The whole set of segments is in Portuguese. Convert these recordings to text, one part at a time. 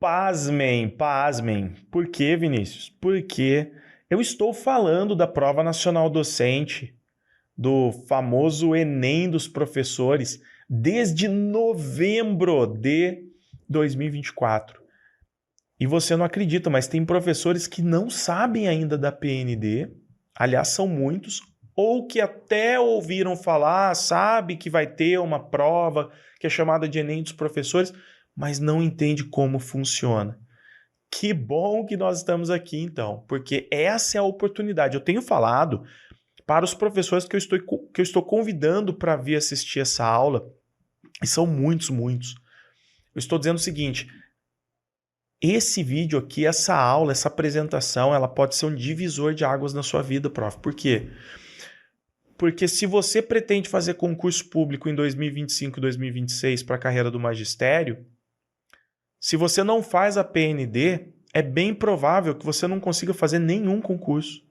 Pasmem, pasmem. Por quê, Vinícius? Porque eu estou falando da Prova Nacional Docente, do famoso Enem dos professores, desde novembro de 2024. E você não acredita, mas tem professores que não sabem ainda da PND, aliás, são muitos, ou que até ouviram falar, sabe que vai ter uma prova que é chamada de Enem dos professores, mas não entende como funciona. Que bom que nós estamos aqui, então, porque essa é a oportunidade. Eu tenho falado para os professores que eu estou convidando para vir assistir essa aula, e são muitos, muitos. Eu estou dizendo o seguinte: esse vídeo aqui, essa aula, essa apresentação, ela pode ser um divisor de águas na sua vida, prof. Por quê? Porque se você pretende fazer concurso público em 2025 e 2026 para a carreira do magistério, se você não faz a PND, é bem provável que você não consiga fazer nenhum concurso.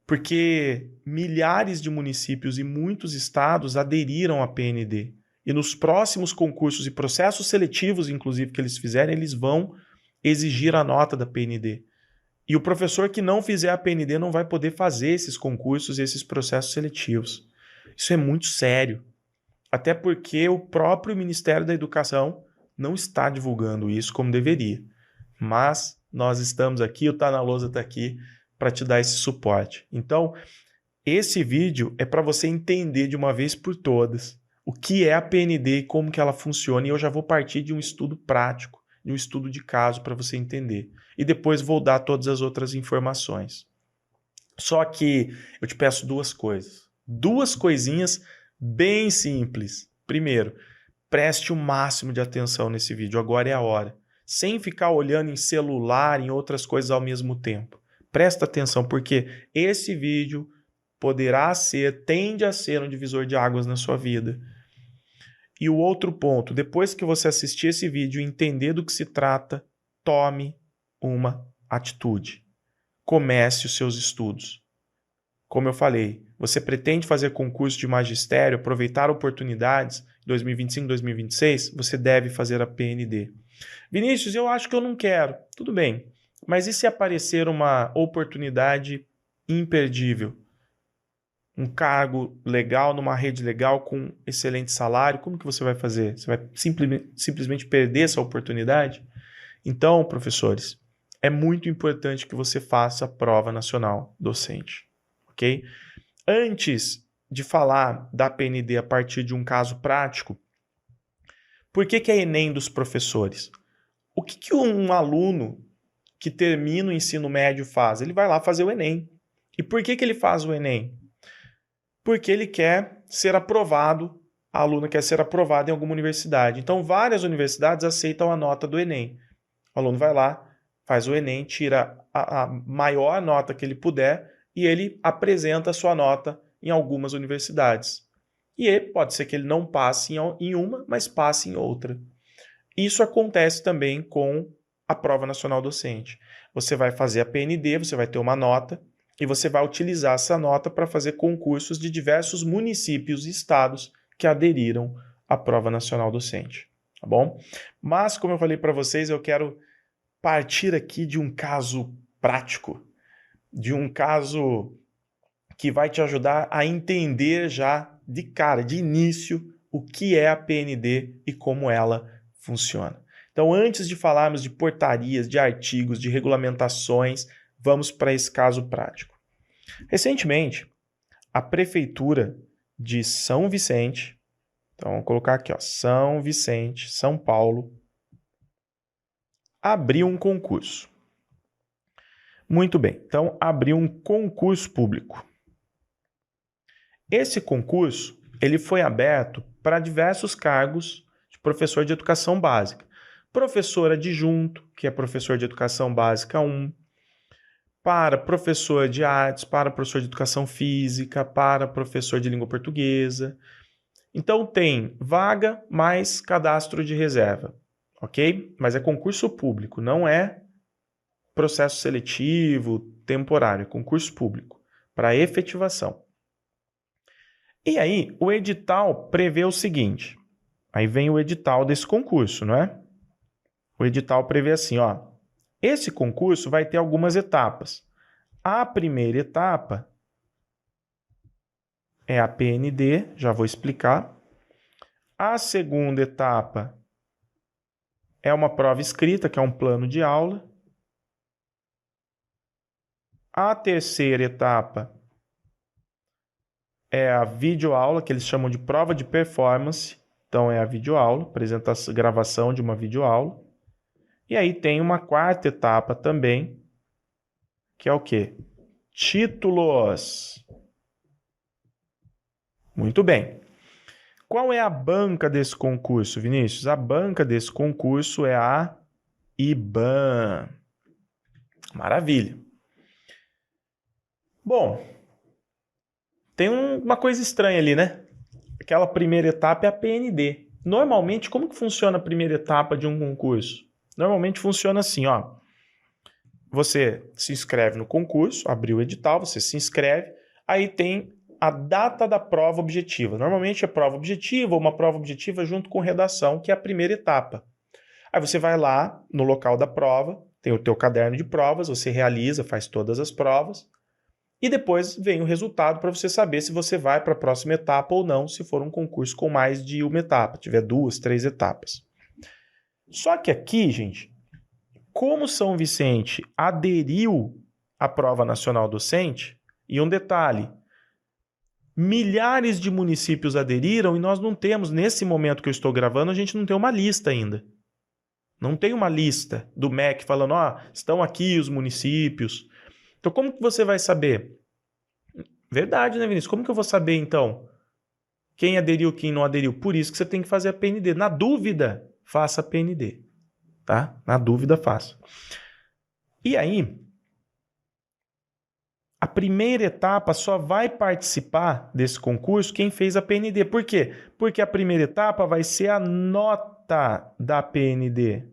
Porque milhares de municípios e muitos estados aderiram à PND. E nos próximos concursos e processos seletivos, inclusive, que eles fizerem, eles vão exigir a nota da PND. E o professor que não fizer a PND não vai poder fazer esses concursos e esses processos seletivos. Isso é muito sério. Até porque o próprio Ministério da Educação não está divulgando isso como deveria. Mas nós estamos aqui, o Tá na Lousa está aqui para te dar esse suporte. Então, esse vídeo é para você entender de uma vez por todas o que é a PND e como que ela funciona. E eu já vou partir de um estudo prático, de um estudo de caso para você entender. E depois vou dar todas as outras informações. Só que eu te peço duas coisas. Duas coisinhas bem simples. Primeiro, preste o máximo de atenção nesse vídeo. Agora é a hora. Sem ficar olhando em celular, em outras coisas ao mesmo tempo. Presta atenção, porque esse vídeo tende a ser um divisor de águas na sua vida. E o outro ponto, depois que você assistir esse vídeo e entender do que se trata, tome uma atitude. Comece os seus estudos. Como eu falei, você pretende fazer concurso de magistério, aproveitar oportunidades em 2025, 2026, você deve fazer a PND. Vinícius, eu acho que eu não quero. Tudo bem. Mas e se aparecer uma oportunidade imperdível? Um cargo legal, numa rede legal, com excelente salário, como que você vai fazer? Você vai simplesmente perder essa oportunidade? Então, professores, é muito importante que você faça a Prova Nacional Docente, ok? Antes de falar da PND a partir de um caso prático, por que é Enem dos professores? O que um aluno que termina o ensino médio faz? Ele vai lá fazer o Enem. E por que ele faz o Enem? Porque ele quer ser aprovado, a aluna quer ser aprovada em alguma universidade. Então, várias universidades aceitam a nota do Enem. O aluno vai lá, faz o Enem, tira a maior nota que ele puder e ele apresenta a sua nota em algumas universidades. E pode ser que ele não passe em uma, mas passe em outra. Isso acontece também com a Prova Nacional Docente. Você vai fazer a PND, você vai ter uma nota, e você vai utilizar essa nota para fazer concursos de diversos municípios e estados que aderiram à Prova Nacional Docente, tá bom? Mas, como eu falei para vocês, eu quero partir aqui de um caso prático, de um caso que vai te ajudar a entender já de cara, de início, o que é a PND e como ela funciona. Então, antes de falarmos de portarias, de artigos, de regulamentações, vamos para esse caso prático. Recentemente, a Prefeitura de São Vicente, então vamos colocar aqui, ó, São Vicente, São Paulo, abriu um concurso. Muito bem, então abriu um concurso público. Esse concurso ele foi aberto para diversos cargos de professor de educação básica. Professor adjunto, que é professor de educação básica 1, para professor de artes, para professor de educação física, para professor de língua portuguesa. Então tem vaga mais cadastro de reserva, ok? Mas é concurso público, não é processo seletivo, temporário, é concurso público, para efetivação. E aí, o edital prevê o seguinte, aí vem o edital desse concurso, não é? O edital prevê assim, ó. Esse concurso vai ter algumas etapas. A primeira etapa é a PND, já vou explicar. A segunda etapa é uma prova escrita, que é um plano de aula. A terceira etapa é a videoaula, que eles chamam de prova de performance. Então, é a videoaula, apresentação, gravação de uma videoaula. E aí tem uma quarta etapa também, que é o quê? Títulos. Muito bem. Qual é a banca desse concurso, Vinícius? A banca desse concurso é a IBAN. Maravilha. Bom, tem uma coisa estranha ali, né? Aquela primeira etapa é a PND. Normalmente, como que funciona a primeira etapa de um concurso? Normalmente funciona assim, ó. Você se inscreve no concurso, abriu o edital, você se inscreve, aí tem a data da prova objetiva. Normalmente é prova objetiva ou uma prova objetiva junto com redação, que é a primeira etapa. Aí você vai lá no local da prova, tem o teu caderno de provas, você realiza, faz todas as provas, e depois vem o resultado para você saber se você vai para a próxima etapa ou não, se for um concurso com mais de uma etapa, tiver 2, 3 etapas. Só que aqui, gente, como São Vicente aderiu à Prova Nacional Docente, e um detalhe, milhares de municípios aderiram e nós não temos, nesse momento que eu estou gravando, a gente não tem uma lista ainda. Não tem uma lista do MEC falando, ó, estão aqui os municípios. Então, como que você vai saber? Verdade, né, Vinícius? Como que eu vou saber, então, quem aderiu, quem não aderiu? Por isso que você tem que fazer a PND. Na dúvida, faça a PND. Tá? Na dúvida, faça. E aí, a primeira etapa só vai participar desse concurso quem fez a PND. Por quê? Porque a primeira etapa vai ser a nota da PND.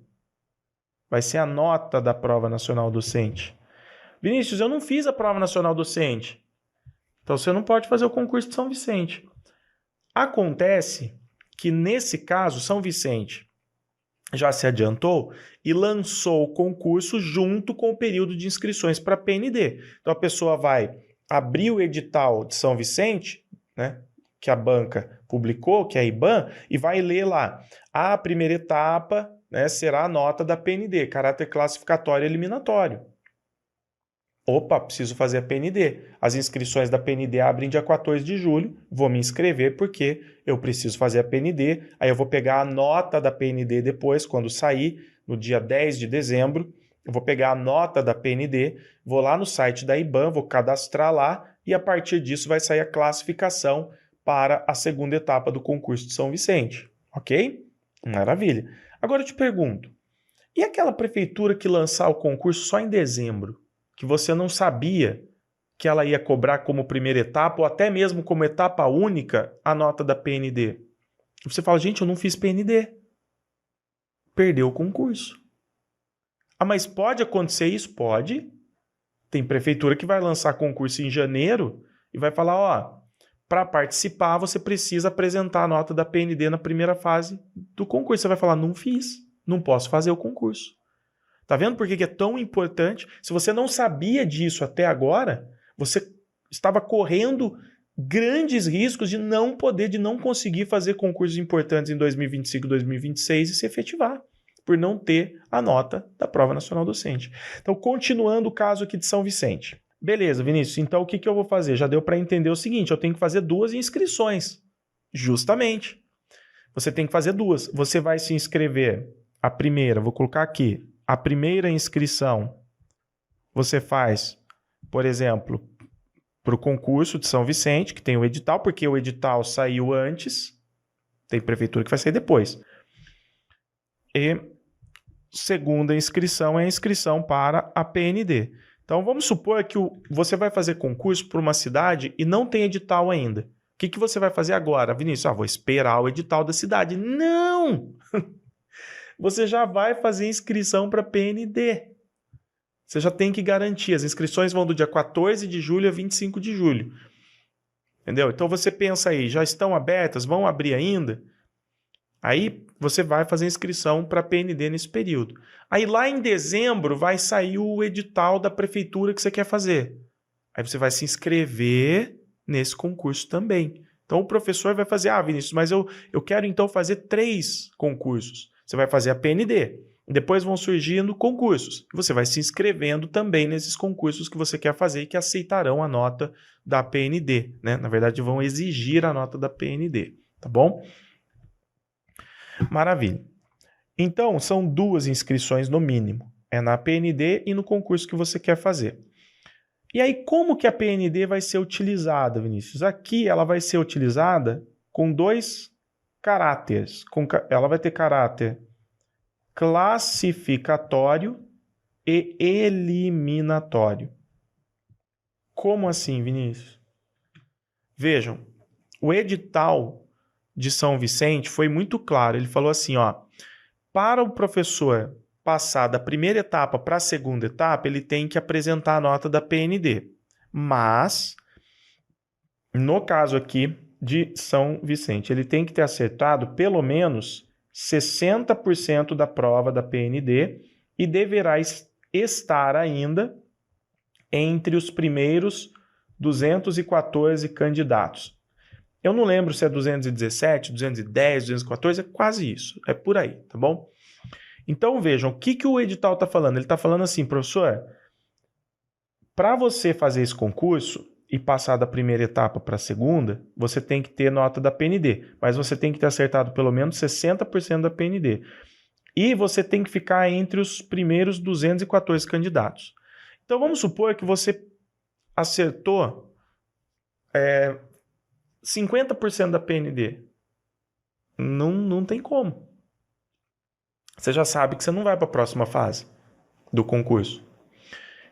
Vai ser a nota da Prova Nacional Docente. Vinícius, eu não fiz a Prova Nacional Docente. Então, você não pode fazer o concurso de São Vicente. Acontece que, nesse caso, São Vicente já se adiantou e lançou o concurso junto com o período de inscrições para a PND. Então, a pessoa vai abrir o edital de São Vicente, né, que a banca publicou, que é a IBAN, e vai ler lá. A primeira etapa, né, será a nota da PND, caráter classificatório eliminatório. Opa, preciso fazer a PND. As inscrições da PND abrem dia 14 de julho. Vou me inscrever porque eu preciso fazer a PND. Aí eu vou pegar a nota da PND depois, quando sair, no dia 10 de dezembro. Eu vou pegar a nota da PND, vou lá no site da IBAN, vou cadastrar lá e a partir disso vai sair a classificação para a segunda etapa do concurso de São Vicente. Ok? Maravilha. Agora eu te pergunto, e aquela prefeitura que lançar o concurso só em dezembro? Que você não sabia que ela ia cobrar como primeira etapa ou até mesmo como etapa única a nota da PND. Você fala, gente, eu não fiz PND. Perdeu o concurso. Ah, mas pode acontecer isso? Pode. Tem prefeitura que vai lançar concurso em janeiro e vai falar, ó, para participar você precisa apresentar a nota da PND na primeira fase do concurso. Você vai falar, não fiz, não posso fazer o concurso. Tá vendo por que é tão importante? Se você não sabia disso até agora, você estava correndo grandes riscos de não poder, de não conseguir fazer concursos importantes em 2025 e 2026 e se efetivar, por não ter a nota da Prova Nacional Docente. Então, continuando o caso aqui de São Vicente. Beleza, Vinícius, então o que eu vou fazer? Já deu para entender o seguinte, eu tenho que fazer 2 inscrições. Justamente. Você tem que fazer 2. Você vai se inscrever, a primeira, vou colocar aqui, a primeira inscrição você faz, por exemplo, para o concurso de São Vicente, que tem o edital, porque o edital saiu antes, tem prefeitura que vai sair depois. E segunda inscrição é a inscrição para a PND. Então, vamos supor que você vai fazer concurso para uma cidade e não tem edital ainda. O que você vai fazer agora, Vinícius? Vou esperar o edital da cidade. Não! Você já vai fazer inscrição para PND. Você já tem que garantir. As inscrições vão do dia 14 de julho a 25 de julho. Entendeu? Então você pensa aí, já estão abertas? Vão abrir ainda? Aí você vai fazer inscrição para a PND nesse período. Aí lá em dezembro vai sair o edital da prefeitura que você quer fazer. Aí você vai se inscrever nesse concurso também. Então o professor vai fazer, Vinícius, mas eu quero então fazer 3 concursos. Você vai fazer a PND. Depois vão surgindo concursos. Você vai se inscrevendo também nesses concursos que você quer fazer e que aceitarão a nota da PND, né? Na verdade, vão exigir a nota da PND, tá bom? Maravilha. Então, são 2 inscrições no mínimo. É na PND e no concurso que você quer fazer. E aí, como que a PND vai ser utilizada, Vinícius? Aqui ela vai ser utilizada com 2 caráteres. Ela vai ter caráter classificatório e eliminatório. Como assim, Vinícius? Vejam, o edital de São Vicente foi muito claro. Ele falou assim, para o professor passar da primeira etapa para a segunda etapa, ele tem que apresentar a nota da PND. Mas, no caso aqui de São Vicente, ele tem que ter acertado pelo menos 60% da prova da PND e deverá estar ainda entre os primeiros 214 candidatos. Eu não lembro se é 217, 210, 214, é quase isso. É por aí, tá bom? Então, vejam, o que o edital está falando? Ele está falando assim, professor, para você fazer esse concurso e passar da primeira etapa para a segunda, você tem que ter nota da PND, mas você tem que ter acertado pelo menos 60% da PND. E você tem que ficar entre os primeiros 214 candidatos. Então, vamos supor que você acertou 50% da PND. Não tem como. Você já sabe que você não vai para a próxima fase do concurso.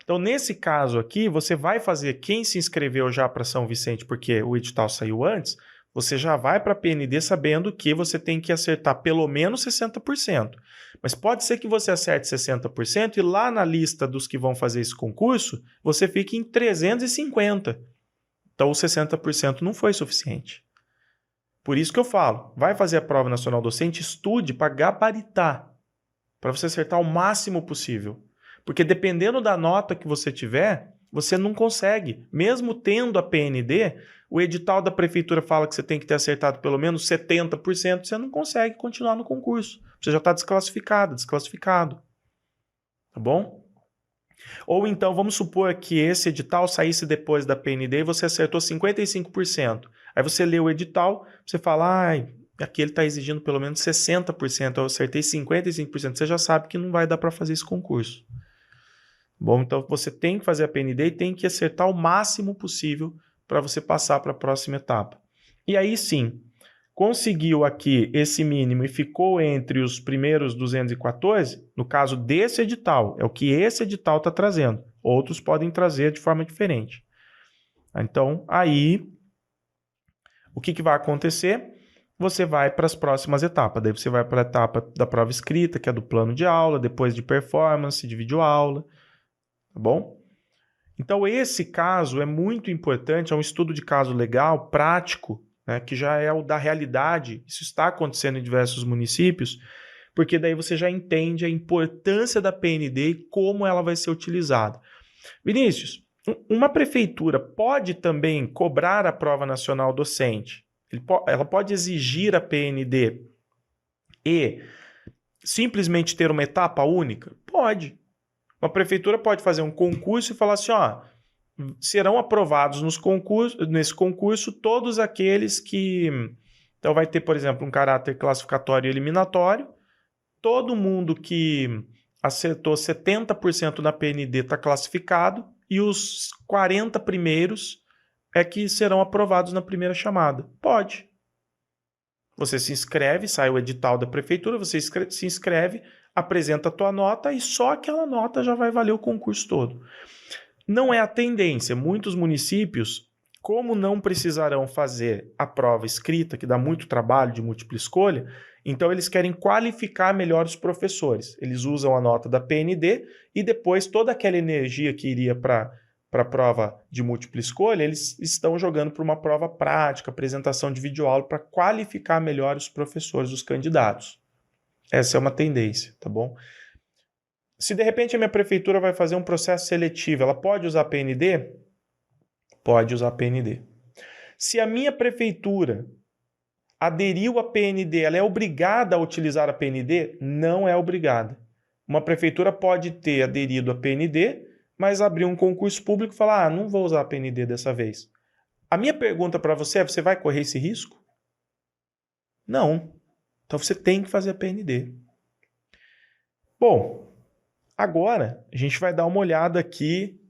Então, nesse caso aqui, você vai fazer, quem se inscreveu já para São Vicente, porque o edital saiu antes, você já vai para a PND sabendo que você tem que acertar pelo menos 60%. Mas pode ser que você acerte 60% e lá na lista dos que vão fazer esse concurso, você fique em 350. Então, os 60% não foi suficiente. Por isso que eu falo, vai fazer a prova nacional docente, estude para gabaritar, para você acertar o máximo possível. Porque dependendo da nota que você tiver, você não consegue. Mesmo tendo a PND, o edital da prefeitura fala que você tem que ter acertado pelo menos 70%, você não consegue continuar no concurso. Você já está desclassificado. Tá bom? Ou então, vamos supor que esse edital saísse depois da PND e você acertou 55%. Aí você lê o edital, você fala, aqui ele está exigindo pelo menos 60%, eu acertei 55%. Você já sabe que não vai dar para fazer esse concurso. Bom, então você tem que fazer a PND e tem que acertar o máximo possível para você passar para a próxima etapa. E aí sim, conseguiu aqui esse mínimo e ficou entre os primeiros 214, no caso desse edital, é o que esse edital está trazendo. Outros podem trazer de forma diferente. Então, aí, o que vai acontecer? Você vai para as próximas etapas. Daí você vai para a etapa da prova escrita, que é do plano de aula, depois de performance, de videoaula. Tá bom? Então, esse caso é muito importante, é um estudo de caso legal, prático, né, que já é o da realidade. Isso está acontecendo em diversos municípios, porque daí você já entende a importância da PND e como ela vai ser utilizada. Vinícius, uma prefeitura pode também cobrar a prova nacional docente? Ela pode exigir a PND e simplesmente ter uma etapa única? Pode. Uma prefeitura pode fazer um concurso e falar assim, serão aprovados nesse concurso todos aqueles que... Então vai ter, por exemplo, um caráter classificatório e eliminatório. Todo mundo que acertou 70% na PND está classificado e os 40 primeiros é que serão aprovados na primeira chamada. Pode. Você se inscreve, sai o edital da prefeitura, você se inscreve, apresenta a tua nota e só aquela nota já vai valer o concurso todo. Não é a tendência. Muitos municípios, como não precisarão fazer a prova escrita, que dá muito trabalho de múltipla escolha, então eles querem qualificar melhor os professores. Eles usam a nota da PND e depois toda aquela energia que iria para para a prova de múltipla escolha, eles estão jogando para uma prova prática, apresentação de videoaula para qualificar melhor os professores, os candidatos. Essa é uma tendência, tá bom? Se de repente a minha prefeitura vai fazer um processo seletivo, ela pode usar PND? Pode usar PND. Se a minha prefeitura aderiu à PND, ela é obrigada a utilizar a PND? Não é obrigada. Uma prefeitura pode ter aderido à PND, mas abrir um concurso público e falar, não vou usar a PND dessa vez. A minha pergunta para você é, você vai correr esse risco? Não. Então você tem que fazer a PND. Bom, agora a gente vai dar uma olhada aqui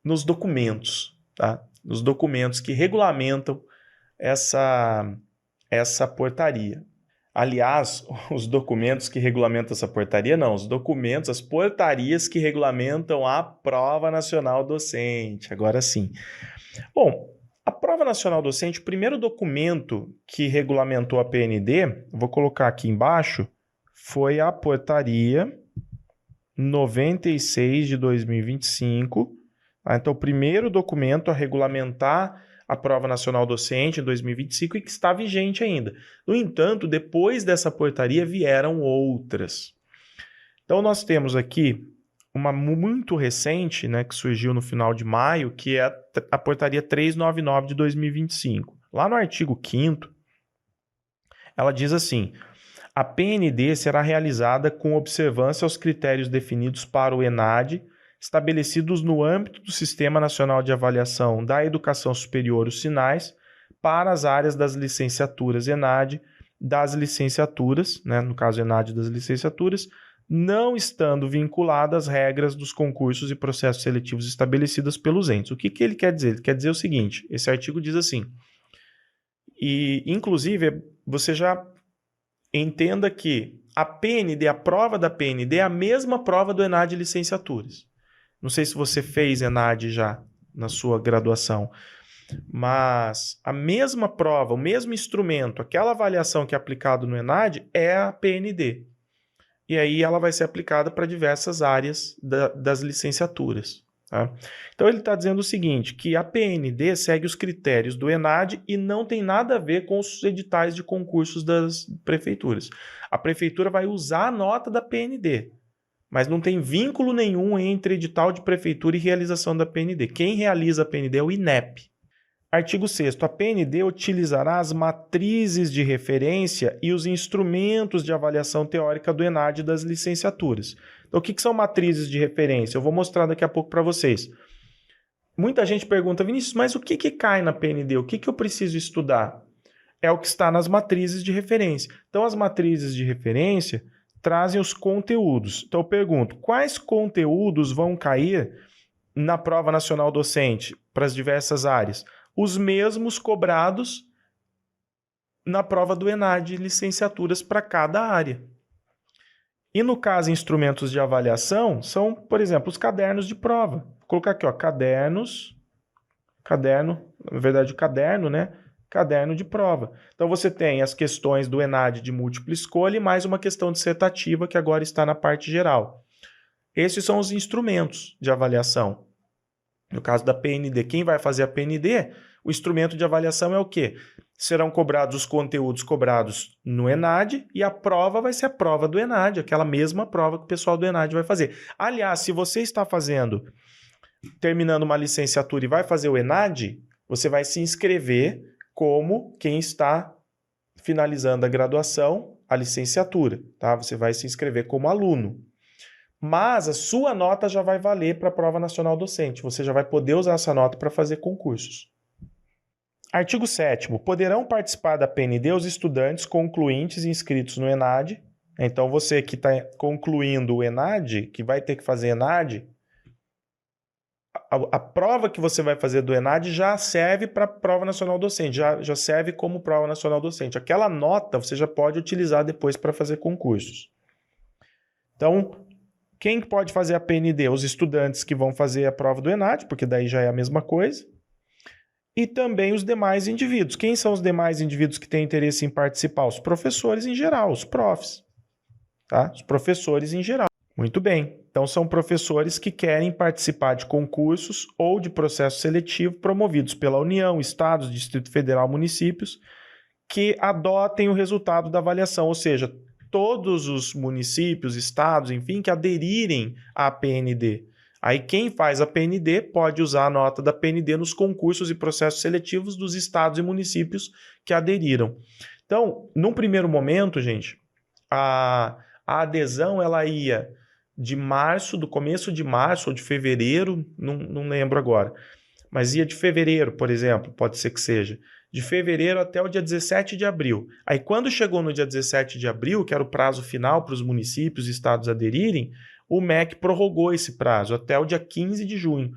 nos documentos, tá? Nos documentos que regulamentam essa portaria. Aliás, os documentos que regulamentam essa portaria, não, os documentos, as portarias que regulamentam a Prova Nacional Docente, agora sim. Bom, a Prova Nacional Docente, o primeiro documento que regulamentou a PND, vou colocar aqui embaixo, foi a Portaria 96 de 2025. Então, o primeiro documento a regulamentar a Prova Nacional Docente em 2025 e que está vigente ainda. No entanto, depois dessa portaria vieram outras. Então, nós temos aqui uma muito recente, né, que surgiu no final de maio, que é a Portaria 399 de 2025. Lá no artigo 5º, ela diz assim: a PND será realizada com observância aos critérios definidos para o ENAD, estabelecidos no âmbito do Sistema Nacional de Avaliação da Educação Superior, os SINAES, para as áreas das licenciaturas ENAD, das licenciaturas, né, no caso ENAD das licenciaturas, não estando vinculada às regras dos concursos e processos seletivos estabelecidas pelos entes. O que ele quer dizer? Ele quer dizer o seguinte, esse artigo diz assim, e inclusive você já entenda que a PND, a prova da PND é a mesma prova do ENAD de licenciaturas. Não sei se você fez ENAD já na sua graduação, mas a mesma prova, o mesmo instrumento, aquela avaliação que é aplicada no ENAD é a PND. E aí ela vai ser aplicada para diversas áreas das licenciaturas. Tá? Então ele está dizendo o seguinte, que a PND segue os critérios do ENAD e não tem nada a ver com os editais de concursos das prefeituras. A prefeitura vai usar a nota da PND, mas não tem vínculo nenhum entre edital de prefeitura e realização da PND. Quem realiza a PND é o INEP. Artigo 6º. A PND utilizará as matrizes de referência e os instrumentos de avaliação teórica do ENAD das licenciaturas. Então, o que são matrizes de referência? Eu vou mostrar daqui a pouco para vocês. Muita gente pergunta, Vinícius, mas o que cai na PND? O que eu preciso estudar? É o que está nas matrizes de referência. Então, as matrizes de referência trazem os conteúdos. Então, eu pergunto, quais conteúdos vão cair na Prova Nacional Docente para as diversas áreas? Os mesmos cobrados na prova do ENAD de licenciaturas para cada área. E no caso, instrumentos de avaliação são, por exemplo, os cadernos de prova. Vou colocar aqui, ó, caderno, na verdade o caderno, né? Caderno de prova. Então você tem as questões do ENAD de múltipla escolha e mais uma questão dissertativa que agora está na parte geral. Esses são os instrumentos de avaliação. No caso da PND, quem vai fazer a PND, o instrumento de avaliação é o quê? Serão cobrados os conteúdos cobrados no ENAD e a prova vai ser a prova do ENAD, aquela mesma prova que o pessoal do ENAD vai fazer. Aliás, se você está terminando uma licenciatura e vai fazer o ENAD, você vai se inscrever como quem está finalizando a graduação, a licenciatura, tá? Você vai se inscrever como aluno. Mas a sua nota já vai valer para a Prova Nacional Docente. Você já vai poder usar essa nota para fazer concursos. Artigo 7º. Poderão participar da PND os estudantes concluintes inscritos no ENAD. Então, você que está concluindo o ENAD, que vai ter que fazer ENAD, a prova que você vai fazer do ENAD já serve para a Prova Nacional Docente, já serve como Prova Nacional Docente. Aquela nota você já pode utilizar depois para fazer concursos. Então, quem pode fazer a PND? Os estudantes que vão fazer a prova do ENAD, porque daí já é a mesma coisa. E também os demais indivíduos. Quem são os demais indivíduos que têm interesse em participar? Os professores em geral, os profs. Tá? Os professores em geral. Muito bem. Então, são professores que querem participar de concursos ou de processo seletivo promovidos pela União, Estados, Distrito Federal, municípios, que adotem o resultado da avaliação, ou seja, todos os municípios, estados, enfim, que aderirem à PND. Aí quem faz a PND pode usar a nota da PND nos concursos e processos seletivos dos estados e municípios que aderiram. Então, num primeiro momento, gente, a adesão ela ia de março, do começo de março ou de fevereiro, não lembro agora, mas ia de fevereiro, por exemplo, pode ser que seja, de fevereiro até o dia 17 de abril. Aí quando chegou no dia 17 de abril, que era o prazo final para os municípios e estados aderirem, o MEC prorrogou esse prazo até o dia 15 de junho.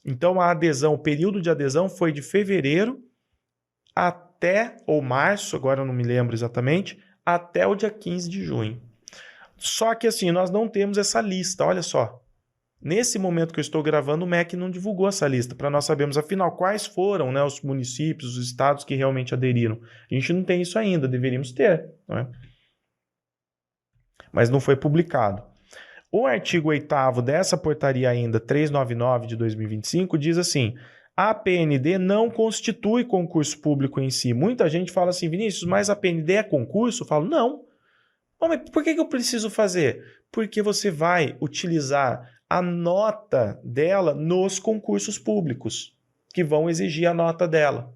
Então a adesão, o período de adesão foi de fevereiro até, ou março, agora eu não me lembro exatamente, até o dia 15 de junho. Só que assim, nós não temos essa lista, olha só. Nesse momento que eu estou gravando, o MEC não divulgou essa lista para nós sabermos, afinal, quais foram, né, os municípios, os estados que realmente aderiram. A gente não tem isso ainda, deveríamos ter, não é? Mas não foi publicado. O artigo 8º dessa portaria ainda, 399 de 2025, diz assim: a PND não constitui concurso público em si. Muita gente fala assim, Vinícius, mas a PND é concurso? Eu falo, não. Mas por que eu preciso fazer? Porque você vai utilizar a nota dela nos concursos públicos, que vão exigir a nota dela.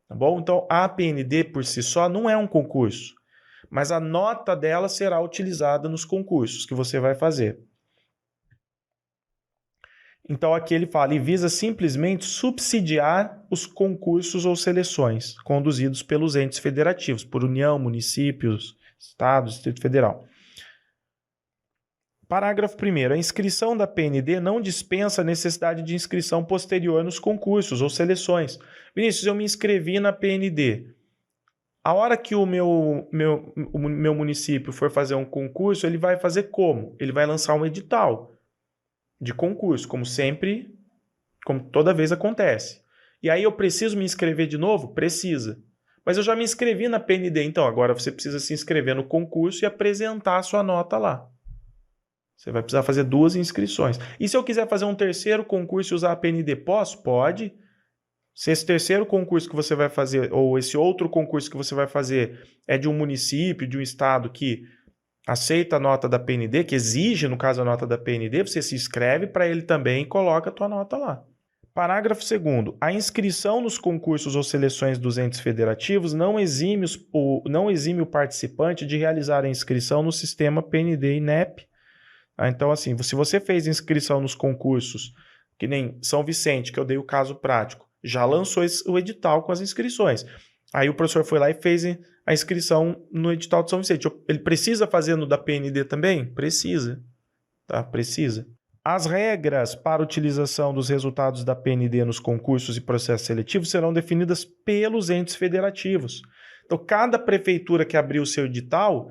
Tá bom? Então, a PND por si só não é um concurso, mas a nota dela será utilizada nos concursos que você vai fazer. Então, aqui ele fala, e visa simplesmente subsidiar os concursos ou seleções conduzidos pelos entes federativos, por União, municípios, Estados, Distrito Federal. Parágrafo 1º. A inscrição da PND não dispensa a necessidade de inscrição posterior nos concursos ou seleções. Vinícius, eu me inscrevi na PND. A hora que o meu município for fazer um concurso, ele vai fazer como? Ele vai lançar um edital de concurso, como sempre, como toda vez acontece. E aí eu preciso me inscrever de novo? Precisa. Mas eu já me inscrevi na PND, então agora você precisa se inscrever no concurso e apresentar a sua nota lá. Você vai precisar fazer 2 inscrições. E se eu quiser fazer um terceiro concurso e usar a PND, posso? Pode. Se esse terceiro concurso que você vai fazer, ou esse outro concurso que você vai fazer, é de um município, de um estado que aceita a nota da PND, que exige, no caso, a nota da PND, você se inscreve para ele também e coloca a tua nota lá. Parágrafo 2º. A inscrição nos concursos ou seleções dos entes federativos não exime o participante de realizar a inscrição no sistema PND e INEP. Então, assim, se você fez inscrição nos concursos, que nem São Vicente, que eu dei o caso prático, já lançou o edital com as inscrições. Aí o professor foi lá e fez a inscrição no edital de São Vicente. Ele precisa fazer no da PND também? Precisa. Tá? Precisa. As regras para utilização dos resultados da PND nos concursos e processos seletivos serão definidas pelos entes federativos. Então, cada prefeitura que abrir o seu edital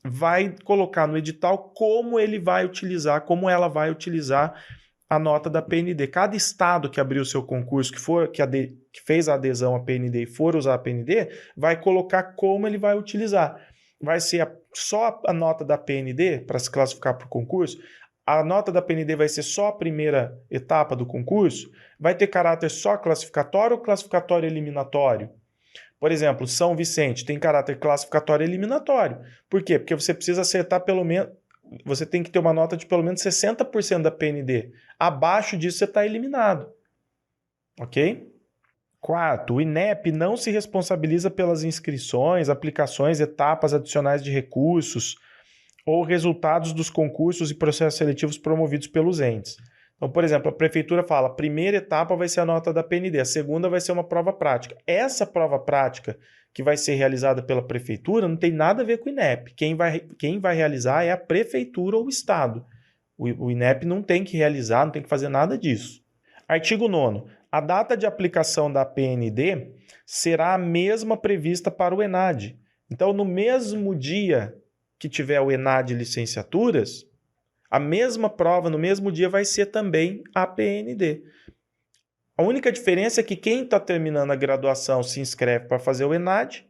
vai colocar no edital como ele vai utilizar, como ela vai utilizar a nota da PND. Cada estado que abriu o seu concurso, que fez a adesão à PND e for usar a PND, vai colocar como ele vai utilizar. Vai ser só a nota da PND para se classificar para o concurso. A nota da PND vai ser só a primeira etapa do concurso. Vai ter caráter só classificatório ou classificatório eliminatório? Por exemplo, São Vicente tem caráter classificatório eliminatório. Por quê? Porque você precisa acertar pelo menos... Você tem que ter uma nota de pelo menos 60% da PND. Abaixo disso, você está eliminado. Ok? 4. O INEP não se responsabiliza pelas inscrições, aplicações, etapas adicionais de recursos ou resultados dos concursos e processos seletivos promovidos pelos entes. Então, por exemplo, a prefeitura fala, a primeira etapa vai ser a nota da PND, a segunda vai ser uma prova prática. Essa prova prática que vai ser realizada pela prefeitura não tem nada a ver com o INEP. Quem vai realizar é a prefeitura ou o estado. O INEP não tem que realizar, não tem que fazer nada disso. Artigo 9º. A data de aplicação da PND será a mesma prevista para o ENAD. Então, no mesmo dia que tiver o ENAD licenciaturas, a mesma prova no mesmo dia vai ser também a PND. A única diferença é que quem está terminando a graduação se inscreve para fazer o ENAD,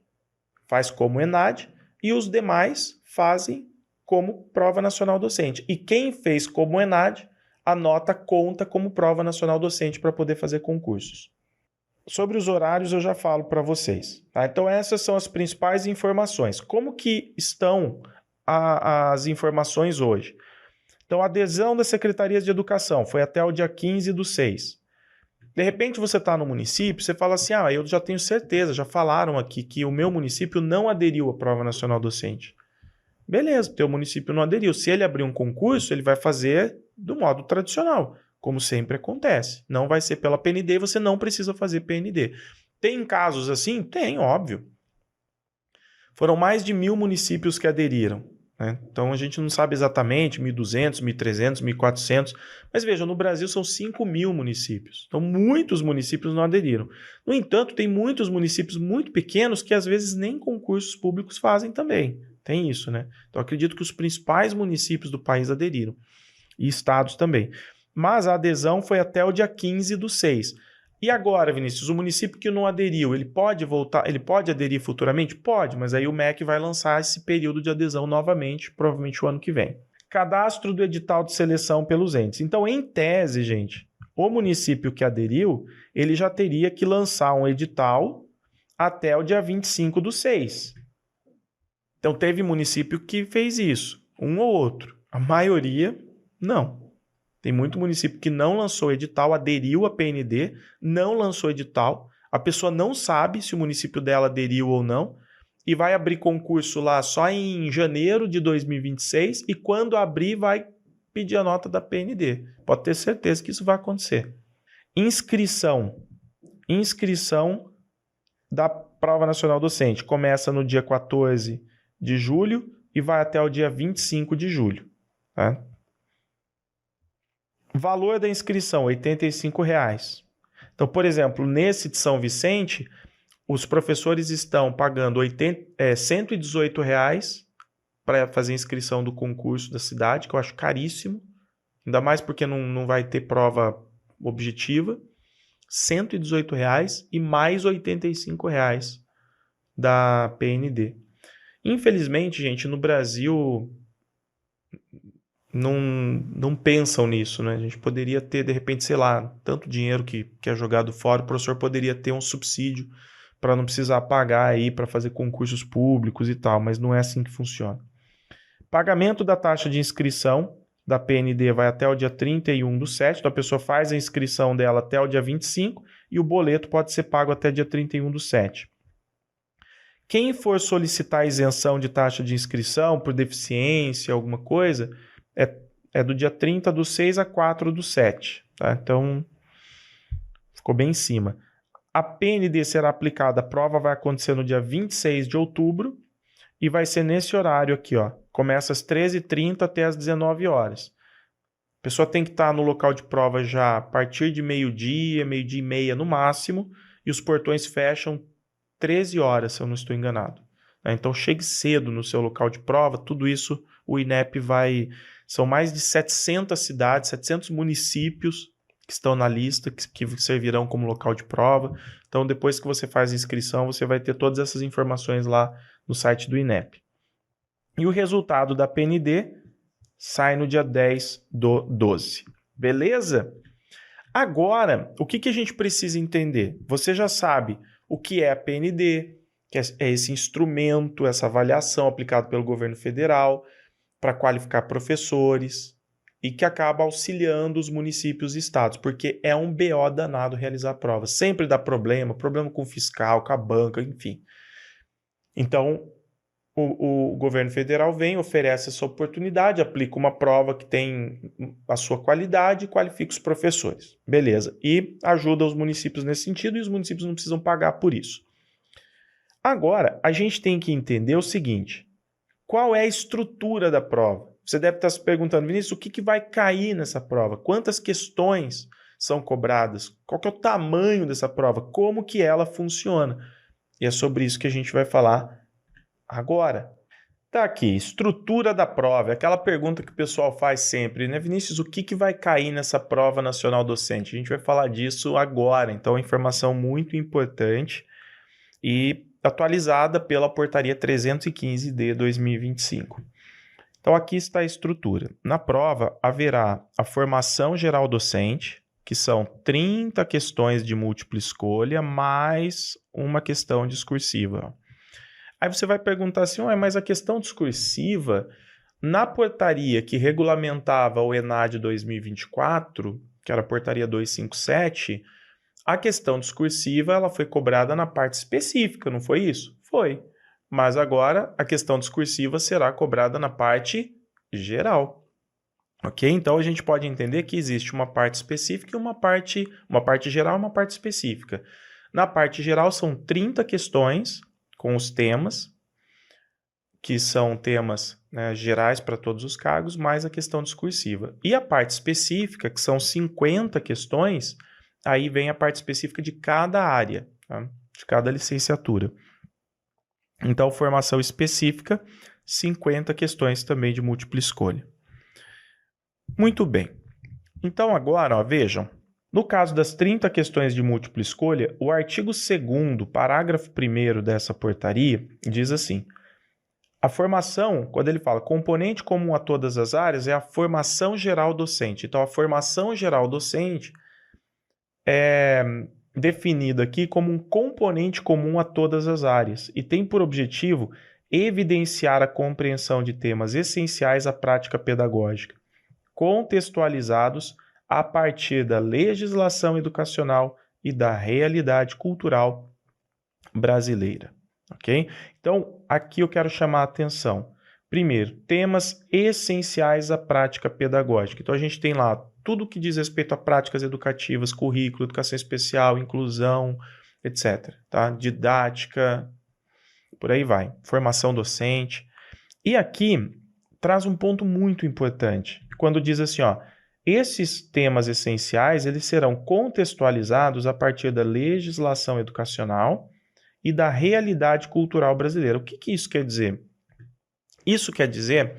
faz como ENAD, e os demais fazem como prova nacional docente. E quem fez como ENAD, a nota conta como prova nacional docente para poder fazer concursos. Sobre os horários eu já falo para vocês. Tá? Então essas são as principais informações. Como que estão as informações hoje? Então a adesão das secretarias de educação foi até o dia 15/6. De repente você está no município, você fala assim, eu já tenho certeza, já falaram aqui que o meu município não aderiu à prova nacional docente. Beleza, o teu município não aderiu. Se ele abrir um concurso, ele vai fazer do modo tradicional, como sempre acontece. Não vai ser pela PND, você não precisa fazer PND. Tem casos assim? Tem, óbvio. Foram mais de 1.000 municípios que aderiram. Né? Então a gente não sabe exatamente, 1.200, 1.300, 1.400. Mas veja, no Brasil são 5.000 municípios. Então muitos municípios não aderiram. No entanto, tem muitos municípios muito pequenos que às vezes nem concursos públicos fazem também. Tem isso, né? Então, acredito que os principais municípios do país aderiram. E estados também. Mas a adesão foi até o dia 15/6. E agora, Vinícius, o município que não aderiu, ele pode voltar, ele pode aderir futuramente? Pode, mas aí o MEC vai lançar esse período de adesão novamente, provavelmente o ano que vem. Cadastro do edital de seleção pelos entes. Então, em tese, gente, o município que aderiu, ele já teria que lançar um edital até o dia 25/6. Então, teve município que fez isso, um ou outro. A maioria, não. Tem muito município que não lançou edital, aderiu à PND, não lançou edital. A pessoa não sabe se o município dela aderiu ou não e vai abrir concurso lá só em janeiro de 2026 e quando abrir vai pedir a nota da PND. Pode ter certeza que isso vai acontecer. Inscrição da Prova Nacional Docente. Começa no dia 14 de julho e vai até o dia 25 de julho. Tá? Valor da inscrição, R$ 85,00. Então, por exemplo, nesse de São Vicente, os professores estão pagando R$ 118,00 para fazer a inscrição do concurso da cidade, que eu acho caríssimo, ainda mais porque não vai ter prova objetiva. R$ 118,00 e mais R$ 85,00 da PND. Infelizmente, gente, no Brasil não pensam nisso, né? A gente poderia ter, de repente, sei lá, tanto dinheiro que é jogado fora, o professor poderia ter um subsídio para não precisar pagar aí para fazer concursos públicos e tal, mas não é assim que funciona. Pagamento da taxa de inscrição da PND vai até o dia 31/7, então a pessoa faz a inscrição dela até o dia 25 e o boleto pode ser pago até dia 31/7. Quem for solicitar isenção de taxa de inscrição por deficiência, alguma coisa, é do dia 30/6 a 4/7. Tá? Então, ficou bem em cima. A PND será aplicada, a prova vai acontecer no dia 26 de outubro e vai ser nesse horário aqui, ó. Começa às 13h30 até às 19 horas. A pessoa tem que estar no local de prova já a partir de meio-dia, meio-dia e meia no máximo, e os portões fecham 13 horas, se eu não estou enganado. Então, chegue cedo no seu local de prova, tudo isso o INEP vai... São mais de 700 cidades, 700 municípios que estão na lista, que servirão como local de prova. Então, depois que você faz a inscrição, você vai ter todas essas informações lá no site do INEP. E o resultado da PND sai no dia 10/12. Beleza? Agora, o que a gente precisa entender? Você já sabe o que é a PND, que é esse instrumento, essa avaliação aplicada pelo governo federal para qualificar professores e que acaba auxiliando os municípios e estados, porque é um BO danado realizar a prova. Sempre dá problema com o fiscal, com a banca, enfim. Então, o governo federal vem, oferece essa oportunidade, aplica uma prova que tem a sua qualidade e qualifica os professores. Beleza. E ajuda os municípios nesse sentido e os municípios não precisam pagar por isso. Agora, a gente tem que entender o seguinte: qual é a estrutura da prova? Você deve estar se perguntando, Vinícius, o que vai cair nessa prova? Quantas questões são cobradas? Qual que é o tamanho dessa prova? Como que ela funciona? E é sobre isso que a gente vai falar agora. Tá aqui, estrutura da prova. É aquela pergunta que o pessoal faz sempre, né, Vinícius? O que vai cair nessa prova nacional docente? A gente vai falar disso agora. Então, é informação muito importante e atualizada pela portaria 315 de 2025. Então, aqui está a estrutura. Na prova, haverá a formação geral docente, que são 30 questões de múltipla escolha, mais uma questão discursiva. Aí você vai perguntar assim, mas a questão discursiva, na portaria que regulamentava o ENAD 2024, que era a portaria 257, a questão discursiva ela foi cobrada na parte específica, não foi isso? Foi. Mas agora a questão discursiva será cobrada na parte geral. Ok? Então a gente pode entender que existe uma parte específica e uma parte geral e uma parte específica. Na parte geral são 30 questões com os temas, que são temas, né, gerais para todos os cargos, mais a questão discursiva. E a parte específica, que são 50 questões, aí vem a parte específica de cada área, tá? De cada licenciatura. Então, formação específica, 50 questões também de múltipla escolha. Muito bem. Então, agora, vejam, no caso das 30 questões de múltipla escolha, o artigo 2º, parágrafo 1º dessa portaria, diz assim: a formação, quando ele fala componente comum a todas as áreas, é a formação geral docente. Então, a formação geral docente é definida aqui como um componente comum a todas as áreas e tem por objetivo evidenciar a compreensão de temas essenciais à prática pedagógica, contextualizados a partir da legislação educacional e da realidade cultural brasileira. Ok? Então, aqui eu quero chamar a atenção. Primeiro, temas essenciais à prática pedagógica. Então, a gente tem lá tudo que diz respeito a práticas educativas, currículo, educação especial, inclusão, etc. Tá? Didática, por aí vai. Formação docente. E aqui traz um ponto muito importante, quando diz assim, esses temas essenciais eles serão contextualizados a partir da legislação educacional e da realidade cultural brasileira. O que isso quer dizer? Isso quer dizer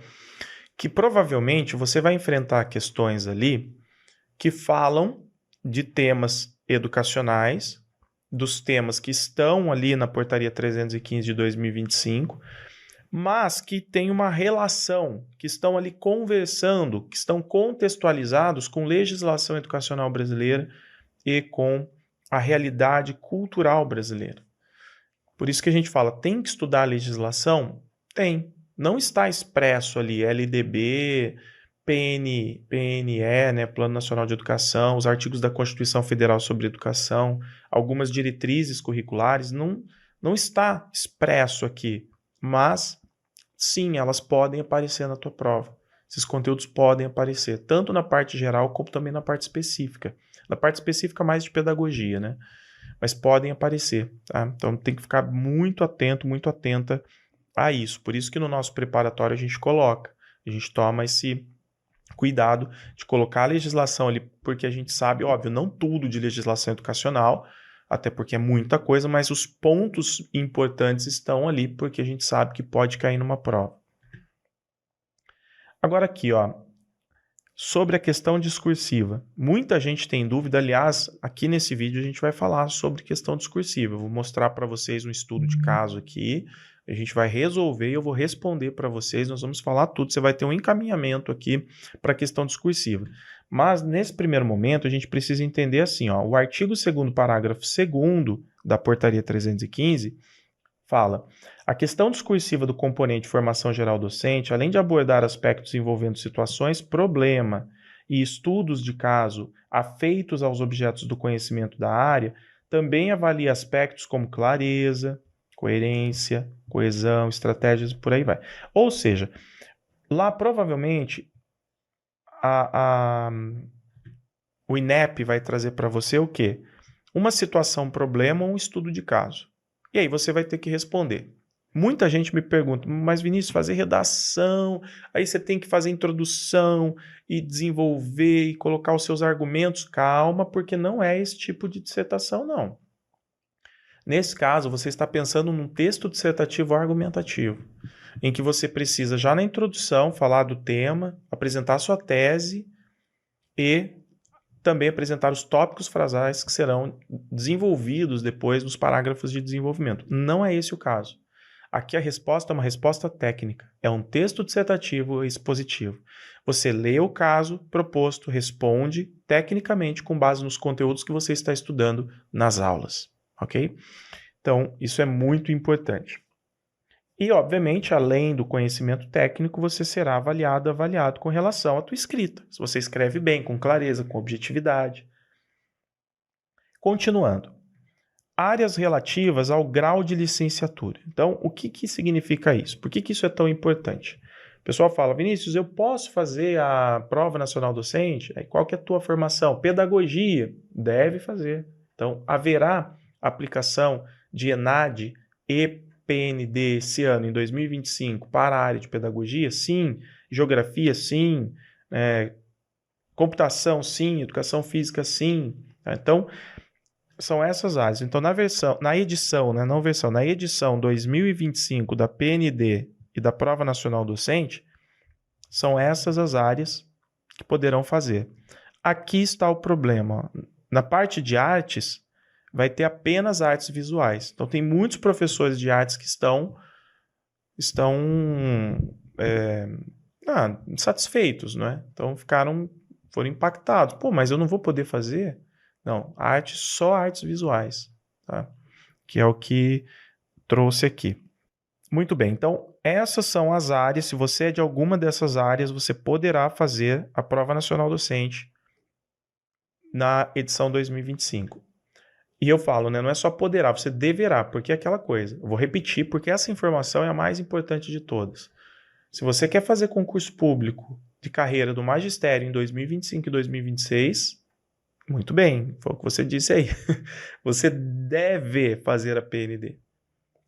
que provavelmente você vai enfrentar questões ali que falam de temas educacionais, dos temas que estão ali na portaria 315 de 2025, mas que tem uma relação, que estão ali conversando, que estão contextualizados com legislação educacional brasileira e com a realidade cultural brasileira. Por isso que a gente fala, tem que estudar a legislação? Tem. Não está expresso ali LDB, PNE, né, Plano Nacional de Educação, os artigos da Constituição Federal sobre Educação, algumas diretrizes curriculares, não está expresso aqui, mas sim, elas podem aparecer na tua prova. Esses conteúdos podem aparecer, tanto na parte geral como também na parte específica. Na parte específica mais de pedagogia, né? Mas podem aparecer, tá? Então tem que ficar muito atento, muito atenta a isso. Por isso que no nosso preparatório a gente toma esse cuidado de colocar a legislação ali, porque a gente sabe, óbvio, não tudo de legislação educacional, até porque é muita coisa, mas os pontos importantes estão ali, porque a gente sabe que pode cair numa prova. Agora aqui, sobre a questão discursiva. Muita gente tem dúvida, aliás, aqui nesse vídeo a gente vai falar sobre questão discursiva. Eu vou mostrar para vocês um estudo de caso aqui, a gente vai resolver e eu vou responder para vocês, nós vamos falar tudo, você vai ter um encaminhamento aqui para a questão discursiva. Mas nesse primeiro momento a gente precisa entender assim, o artigo 2º, parágrafo 2º da portaria 315 fala: a questão discursiva do componente formação geral docente, além de abordar aspectos envolvendo situações, problema e estudos de caso afeitos aos objetos do conhecimento da área, também avalia aspectos como clareza, coerência, coesão, estratégias e por aí vai. Ou seja, lá provavelmente o INEP vai trazer para você o quê? Uma situação, problema ou um estudo de caso. E aí você vai ter que responder. Muita gente me pergunta, mas Vinícius, fazer redação, aí você tem que fazer introdução e desenvolver e colocar os seus argumentos. Calma, porque não é esse tipo de dissertação, não. Nesse caso, você está pensando num texto dissertativo argumentativo, em que você precisa, já na introdução, falar do tema, apresentar sua tese e também apresentar os tópicos frasais que serão desenvolvidos depois nos parágrafos de desenvolvimento. Não é esse o caso. Aqui a resposta é uma resposta técnica. É um texto dissertativo expositivo. Você lê o caso proposto, responde tecnicamente com base nos conteúdos que você está estudando nas aulas, ok? Então, isso é muito importante. E, obviamente, além do conhecimento técnico, você será avaliado com relação à tua escrita. Se você escreve bem, com clareza, com objetividade. Continuando. Áreas relativas ao grau de licenciatura. Então, o que significa isso? Por que isso é tão importante? O pessoal fala, Vinícius, eu posso fazer a prova nacional docente? Qual que é a tua formação? Pedagogia? Deve fazer. Então, haverá aplicação de ENAD e PND esse ano, em 2025, para a área de pedagogia? Sim. Geografia? Sim. Computação? Sim. Educação física? Sim. Então, são essas áreas. Então, na edição 2025 da PND e da Prova Nacional Docente, são essas as áreas que poderão fazer. Aqui está o problema. Na parte de artes, vai ter apenas artes visuais. Então, tem muitos professores de artes que estão insatisfeitos, né? Então, foram impactados. Pô, mas eu não vou poder fazer? Não, só artes visuais, tá? Que é o que trouxe aqui. Muito bem, então essas são as áreas. Se você é de alguma dessas áreas, você poderá fazer a Prova Nacional Docente na edição 2025. E eu falo, né, não é só poderá, você deverá, porque é aquela coisa. Eu vou repetir, porque essa informação é a mais importante de todas. Se você quer fazer concurso público de carreira do magistério em 2025 e 2026... Muito bem, foi o que você disse aí. Você deve fazer a PND.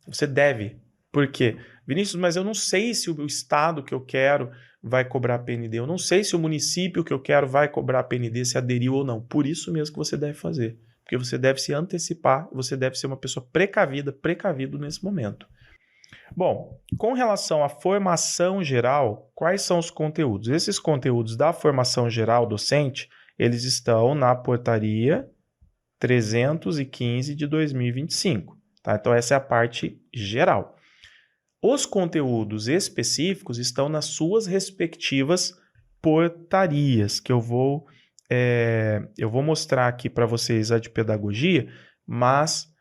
Você deve. Por quê? Vinícius, mas eu não sei se o estado que eu quero vai cobrar a PND. Eu não sei se o município que eu quero vai cobrar a PND, se aderiu ou não. Por isso mesmo que você deve fazer. Porque você deve se antecipar, você deve ser uma pessoa precavido nesse momento. Bom, com relação à formação geral, quais são os conteúdos? Esses conteúdos da formação geral docente, eles estão na portaria 315 de 2025. Tá? Então, essa é a parte geral. Os conteúdos específicos estão nas suas respectivas portarias, que eu vou mostrar aqui para vocês a de pedagogia, mas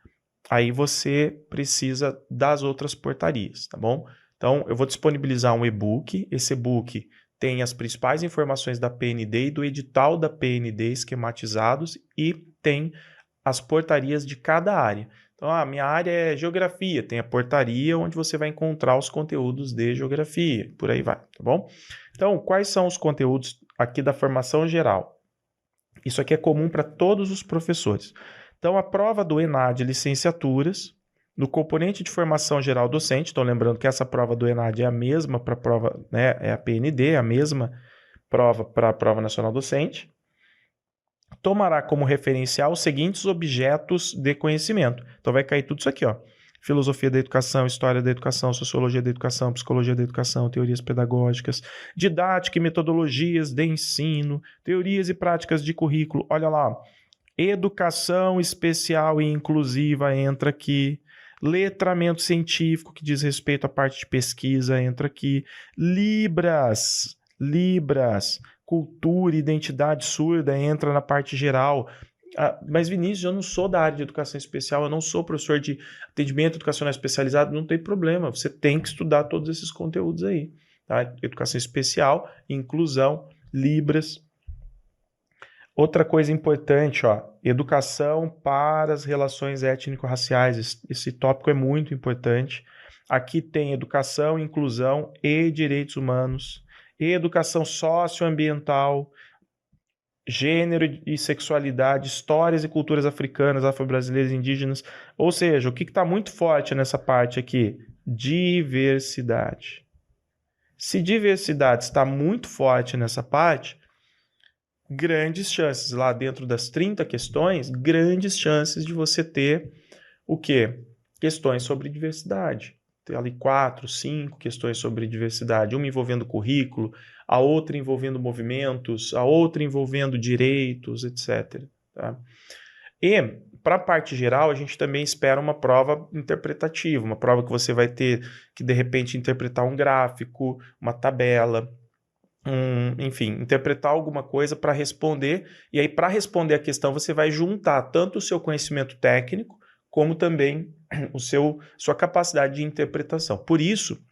aí você precisa das outras portarias, tá bom? Então, eu vou disponibilizar um e-book. Esse e-book tem as principais informações da PND e do edital da PND esquematizados e tem as portarias de cada área. Então, a minha área é geografia, tem a portaria onde você vai encontrar os conteúdos de geografia, por aí vai, tá bom? Então, quais são os conteúdos aqui da formação geral? Isso aqui é comum para todos os professores. Então, a prova do ENAD Licenciaturas, no componente de formação geral docente, então lembrando que essa prova do ENAD é a mesma para a prova, né, é a PND, é a mesma prova para a prova nacional docente, tomará como referencial os seguintes objetos de conhecimento. Então vai cair tudo isso aqui, ó. Filosofia da educação, história da educação, sociologia da educação, psicologia da educação, teorias pedagógicas, didática e metodologias de ensino, teorias e práticas de currículo. Olha lá, ó. Educação especial e inclusiva entra aqui. Letramento científico, que diz respeito à parte de pesquisa, entra aqui. Libras, cultura e identidade surda, entra na parte geral. Mas, Vinícius, eu não sou da área de educação especial, eu não sou professor de atendimento educacional especializado, não tem problema, você tem que estudar todos esses conteúdos aí. Tá? Educação especial, inclusão, Libras. Outra coisa importante, ó, educação para as relações étnico-raciais. Esse tópico é muito importante. Aqui tem educação, inclusão e direitos humanos, educação socioambiental, gênero e sexualidade, histórias e culturas africanas, afro-brasileiras e indígenas. Ou seja, o que está muito forte nessa parte aqui? Diversidade. Se diversidade está muito forte nessa parte, grandes chances, lá dentro das 30 questões, grandes chances de você ter o quê? Questões sobre diversidade. Tem ali 4, 5 questões sobre diversidade, uma envolvendo currículo, a outra envolvendo movimentos, a outra envolvendo direitos, etc. Tá? E Para a parte geral, a gente também espera uma prova interpretativa, uma prova que você vai ter que, de repente, interpretar um gráfico, uma tabela, enfim, interpretar alguma coisa para responder. E aí, para responder a questão, você vai juntar tanto o seu conhecimento técnico, como também sua capacidade de interpretação. Por isso,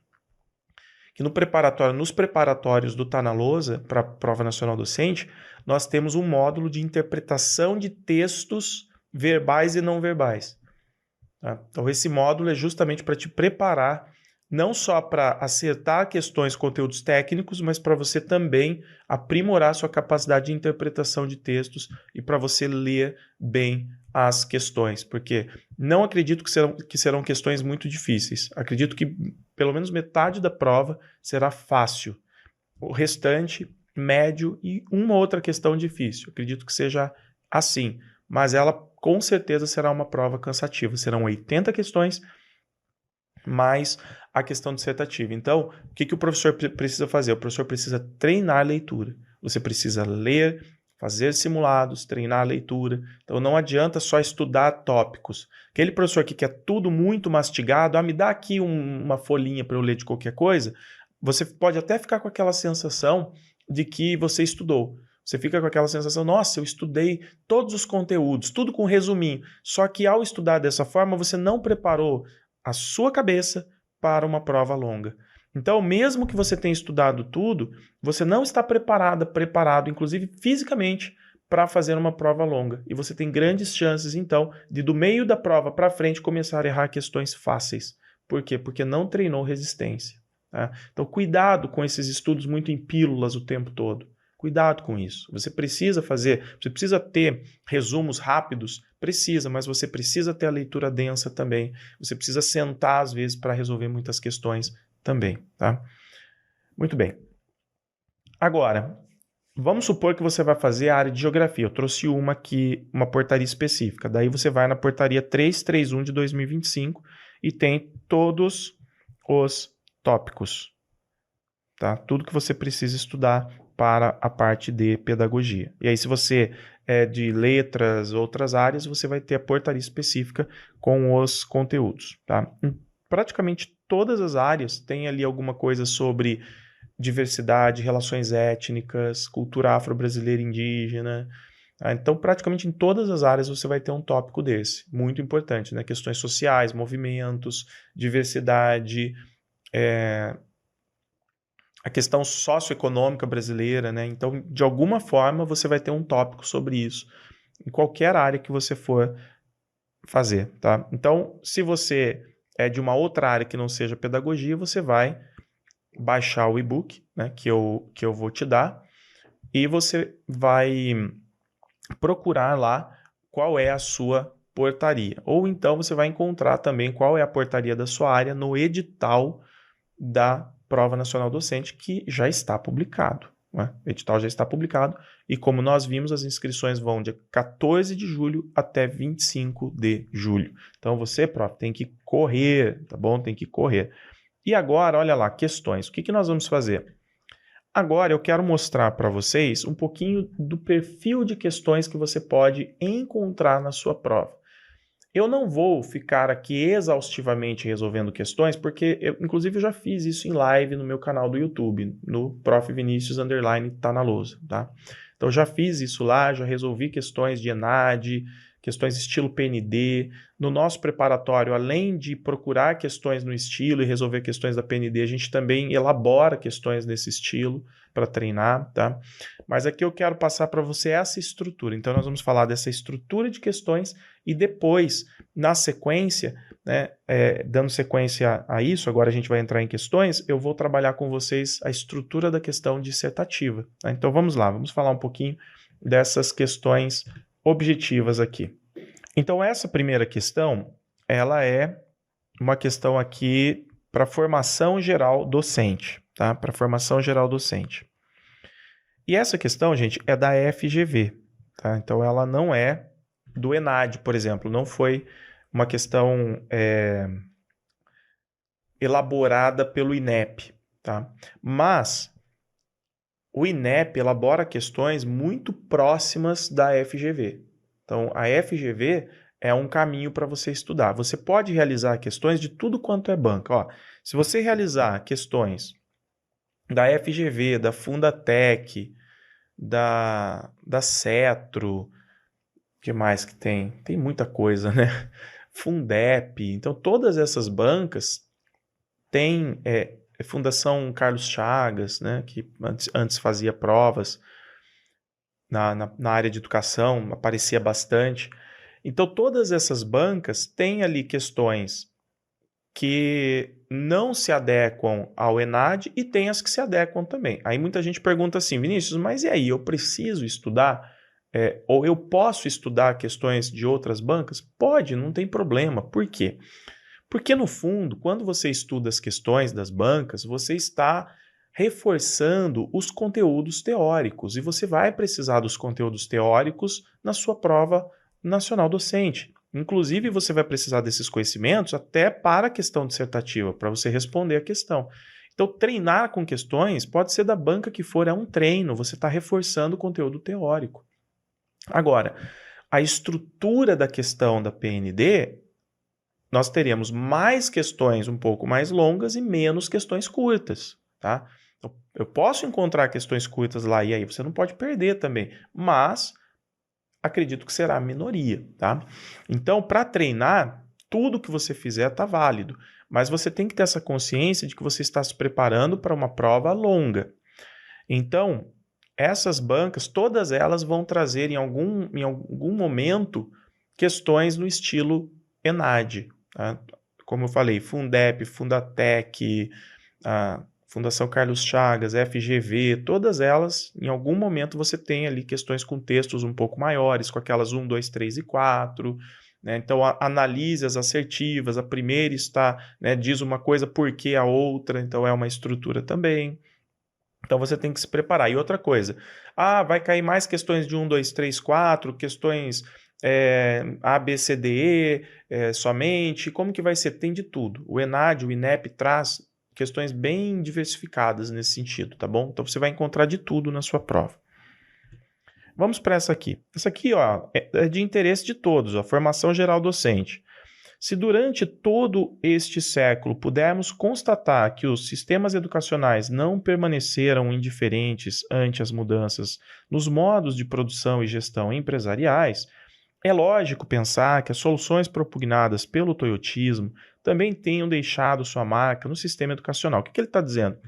que nos preparatórios do Tá na Lousa, para a Prova Nacional Docente, nós temos um módulo de interpretação de textos verbais e não verbais. Tá? Então, esse módulo é justamente para te preparar, não só para acertar questões, conteúdos técnicos, mas para você também aprimorar sua capacidade de interpretação de textos e para você ler bem as questões, porque não acredito que serão questões muito difíceis. Acredito que pelo menos metade da prova será fácil. O restante, médio e uma outra questão difícil. Acredito que seja assim, mas ela com certeza será uma prova cansativa. Serão 80 questões, mais a questão dissertativa. Então, o que o professor precisa fazer? O professor precisa treinar a leitura. Você precisa ler, fazer simulados, treinar a leitura. Então, não adianta só estudar tópicos. Aquele professor que quer tudo muito mastigado, me dá aqui uma folhinha para eu ler de qualquer coisa, você pode até ficar com aquela sensação de que você estudou. Você fica com aquela sensação, nossa, eu estudei todos os conteúdos, tudo com resuminho. Só que ao estudar dessa forma, você não preparou a sua cabeça para uma prova longa. Então, mesmo que você tenha estudado tudo, você não está preparado, inclusive fisicamente, para fazer uma prova longa. E você tem grandes chances, então, de do meio da prova para frente começar a errar questões fáceis. Por quê? Porque não treinou resistência. Tá? Então, cuidado com esses estudos muito em pílulas o tempo todo. Cuidado com isso. Você precisa ter resumos rápidos? Precisa, mas você precisa ter a leitura densa também. Você precisa sentar, às vezes, para resolver muitas questões também, tá? Muito bem. Agora, vamos supor que você vai fazer a área de geografia. Eu trouxe uma aqui, uma portaria específica. Daí você vai na portaria 331 de 2025 e tem todos os tópicos, tá? Tudo que você precisa estudar para a parte de pedagogia. E aí, se você é de letras, outras áreas, você vai ter a portaria específica com os conteúdos, tá? Em praticamente todas as áreas tem ali alguma coisa sobre diversidade, relações étnicas, cultura afro-brasileira indígena. Tá? Então, praticamente em todas as áreas você vai ter um tópico desse, muito importante, né? Questões sociais, movimentos, diversidade, a questão socioeconômica brasileira, né? Então, de alguma forma, você vai ter um tópico sobre isso em qualquer área que você for fazer, tá? Então, se você é de uma outra área que não seja pedagogia, você vai baixar o e-book, né, que eu vou te dar, e você vai procurar lá qual é a sua portaria. Ou então você vai encontrar também qual é a portaria da sua área no edital da Prova Nacional Docente, que já está publicado. Né? O edital já está publicado e, como nós vimos, as inscrições vão de 14 de julho até 25 de julho. Então, você, prof, tem que correr, tá bom? Tem que correr. E agora, olha lá, questões. O que nós vamos fazer? Agora, eu quero mostrar para vocês um pouquinho do perfil de questões que você pode encontrar na sua prova. Eu não vou ficar aqui exaustivamente resolvendo questões, porque inclusive eu já fiz isso em live no meu canal do YouTube, no Prof. Vinícius _ Tá na Lousa, tá? Então já fiz isso lá, já resolvi questões de ENAD, questões estilo PND. No nosso preparatório, além de procurar questões no estilo e resolver questões da PND, a gente também elabora questões nesse estilo para treinar, tá? Mas aqui eu quero passar para você essa estrutura. Então, nós vamos falar dessa estrutura de questões e depois, na sequência, né, dando sequência a isso, agora a gente vai entrar em questões, eu vou trabalhar com vocês a estrutura da questão dissertativa. Tá? Então, vamos lá, vamos falar um pouquinho dessas questões objetivas aqui. Então, essa primeira questão, ela é uma questão aqui para formação geral docente, tá? Para formação geral docente. E essa questão, gente, é da FGV, tá? Então, ela não é do ENAD, por exemplo. Não foi uma questão elaborada pelo INEP, tá? Mas o INEP elabora questões muito próximas da FGV. Então, a FGV, é um caminho para você estudar. Você pode realizar questões de tudo quanto é banca. Ó, se você realizar questões da FGV, da Fundatec, da Cetro, o que mais que tem? Tem muita coisa, né? Fundep. Então, todas essas bancas têm Fundação Carlos Chagas, né? Que antes fazia provas na área de educação, aparecia bastante. Então, todas essas bancas têm ali questões que não se adequam ao ENAD e tem as que se adequam também. Aí muita gente pergunta assim, Vinícius, mas e aí, eu preciso estudar? Ou eu posso estudar questões de outras bancas? Pode, não tem problema. Por quê? Porque, no fundo, quando você estuda as questões das bancas, você está reforçando os conteúdos teóricos e você vai precisar dos conteúdos teóricos na sua prova nacional docente. Inclusive, você vai precisar desses conhecimentos até para a questão dissertativa, para você responder a questão. Então, treinar com questões pode ser da banca que for, é um treino, você está reforçando o conteúdo teórico. Agora, a estrutura da questão da PND, nós teremos mais questões um pouco mais longas e menos questões curtas, tá? Eu posso encontrar questões curtas lá e aí você não pode perder também, mas acredito que será a minoria, tá? Então, para treinar, tudo que você fizer está válido, mas você tem que ter essa consciência de que você está se preparando para uma prova longa. Então, essas bancas, todas elas vão trazer em algum momento questões no estilo ENAD, tá? Como eu falei, Fundep, Fundatec, a Fundação Carlos Chagas, FGV, todas elas, em algum momento você tem ali questões com textos um pouco maiores, com aquelas 1, 2, 3 e 4, né? Então, analise as assertivas, a primeira está, né, diz uma coisa porque a outra, então é uma estrutura também. Então, você tem que se preparar. E outra coisa, vai cair mais questões de 1, 2, 3, 4, questões A, B, C, D, E, somente, como que vai ser? Tem de tudo. O ENAD, o INEP traz questões bem diversificadas nesse sentido, tá bom? Então, você vai encontrar de tudo na sua prova. Vamos para essa aqui. Essa aqui, ó, é de interesse de todos, a formação geral docente. Se durante todo este século pudermos constatar que os sistemas educacionais não permaneceram indiferentes ante as mudanças nos modos de produção e gestão empresariais, é lógico pensar que as soluções propugnadas pelo toyotismo também tenham deixado sua marca no sistema educacional. O que ele está dizendo?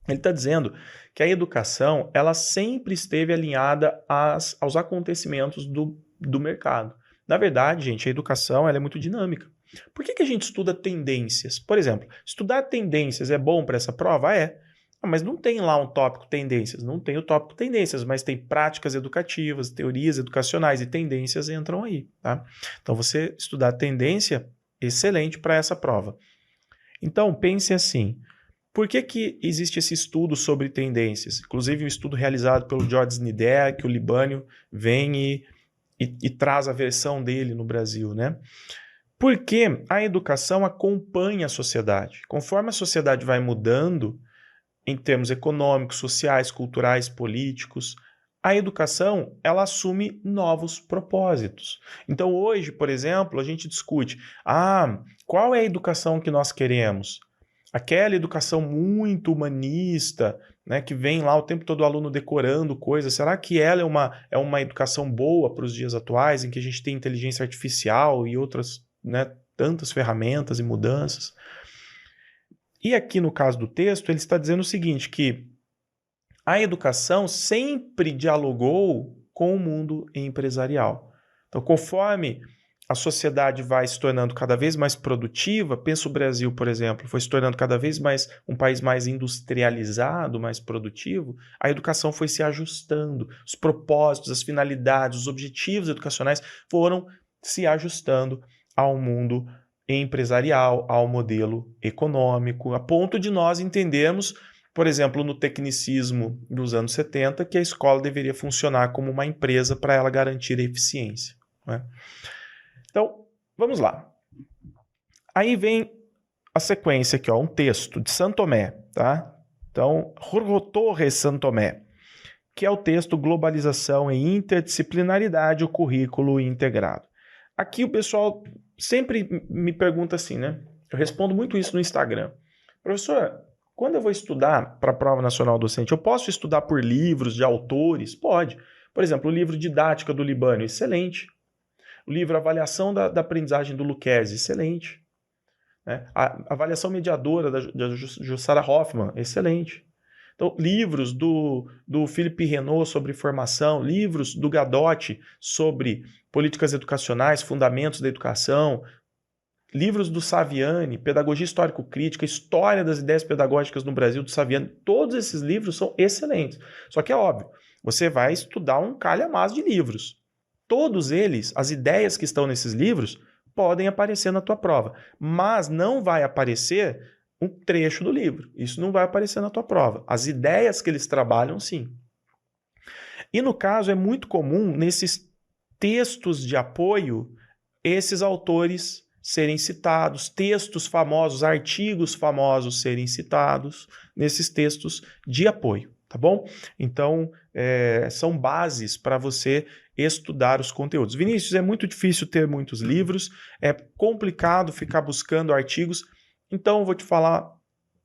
Ele está dizendo que a educação ela sempre esteve alinhada aos acontecimentos do mercado. Na verdade, gente, a educação ela é muito dinâmica. Por que a gente estuda tendências? Por exemplo, estudar tendências é bom para essa prova? É. Mas não tem lá um tópico tendências. Não tem o tópico tendências, mas tem práticas educativas, teorias educacionais e tendências entram aí, tá? Então, você estudar tendência, excelente para essa prova. Então, pense assim. Por que existe esse estudo sobre tendências? Inclusive, um estudo realizado pelo George Snider, que o Libânio vem e traz a versão dele no Brasil, né? Porque a educação acompanha a sociedade. Conforme a sociedade vai mudando, em termos econômicos, sociais, culturais, políticos, a educação ela assume novos propósitos. Então, hoje, por exemplo, a gente discute, qual é a educação que nós queremos? Aquela educação muito humanista, né, que vem lá o tempo todo o aluno decorando coisas, será que ela é uma educação boa para os dias atuais, em que a gente tem inteligência artificial e outras, né, tantas ferramentas e mudanças? E aqui no caso do texto, ele está dizendo o seguinte, que a educação sempre dialogou com o mundo empresarial. Então, conforme a sociedade vai se tornando cada vez mais produtiva, pensa o Brasil, por exemplo, foi se tornando cada vez mais um país mais industrializado, mais produtivo, a educação foi se ajustando, os propósitos, as finalidades, os objetivos educacionais foram se ajustando ao mundo empresarial, ao modelo econômico, a ponto de nós entendermos, por exemplo, no tecnicismo dos anos 70, que a escola deveria funcionar como uma empresa para ela garantir a eficiência, né? Então, vamos lá. Aí vem a sequência aqui, ó, um texto de Santo Tomé, tá? Então, Jorge Torres Santo Tomé, que é o texto Globalização e Interdisciplinaridade, o currículo integrado. Aqui o pessoal sempre me pergunta assim, né? Eu respondo muito isso no Instagram. Professor, quando eu vou estudar para a prova nacional docente, eu posso estudar por livros de autores? Pode. Por exemplo, o livro Didática do Libânio, excelente. O livro Avaliação da Aprendizagem do Lucchesi, excelente. Né? A avaliação mediadora da Jussara Hoffmann, excelente. Então, livros do Philippe Renaud sobre formação, livros do Gadotti sobre políticas educacionais, fundamentos da educação, livros do Saviani, Pedagogia Histórico-Crítica, História das Ideias Pedagógicas no Brasil, do Saviani, todos esses livros são excelentes. Só que é óbvio, você vai estudar um calhamaço de livros. Todos eles, as ideias que estão nesses livros, podem aparecer na tua prova, mas não vai aparecer um trecho do livro. Isso não vai aparecer na tua prova. As ideias que eles trabalham, sim. E no caso, é muito comum, nesses textos de apoio, esses autores serem citados, textos famosos, artigos famosos serem citados nesses textos de apoio, tá bom? Então, são bases para você estudar os conteúdos. Vinícius, é muito difícil ter muitos livros, é complicado ficar buscando artigos, então eu vou te falar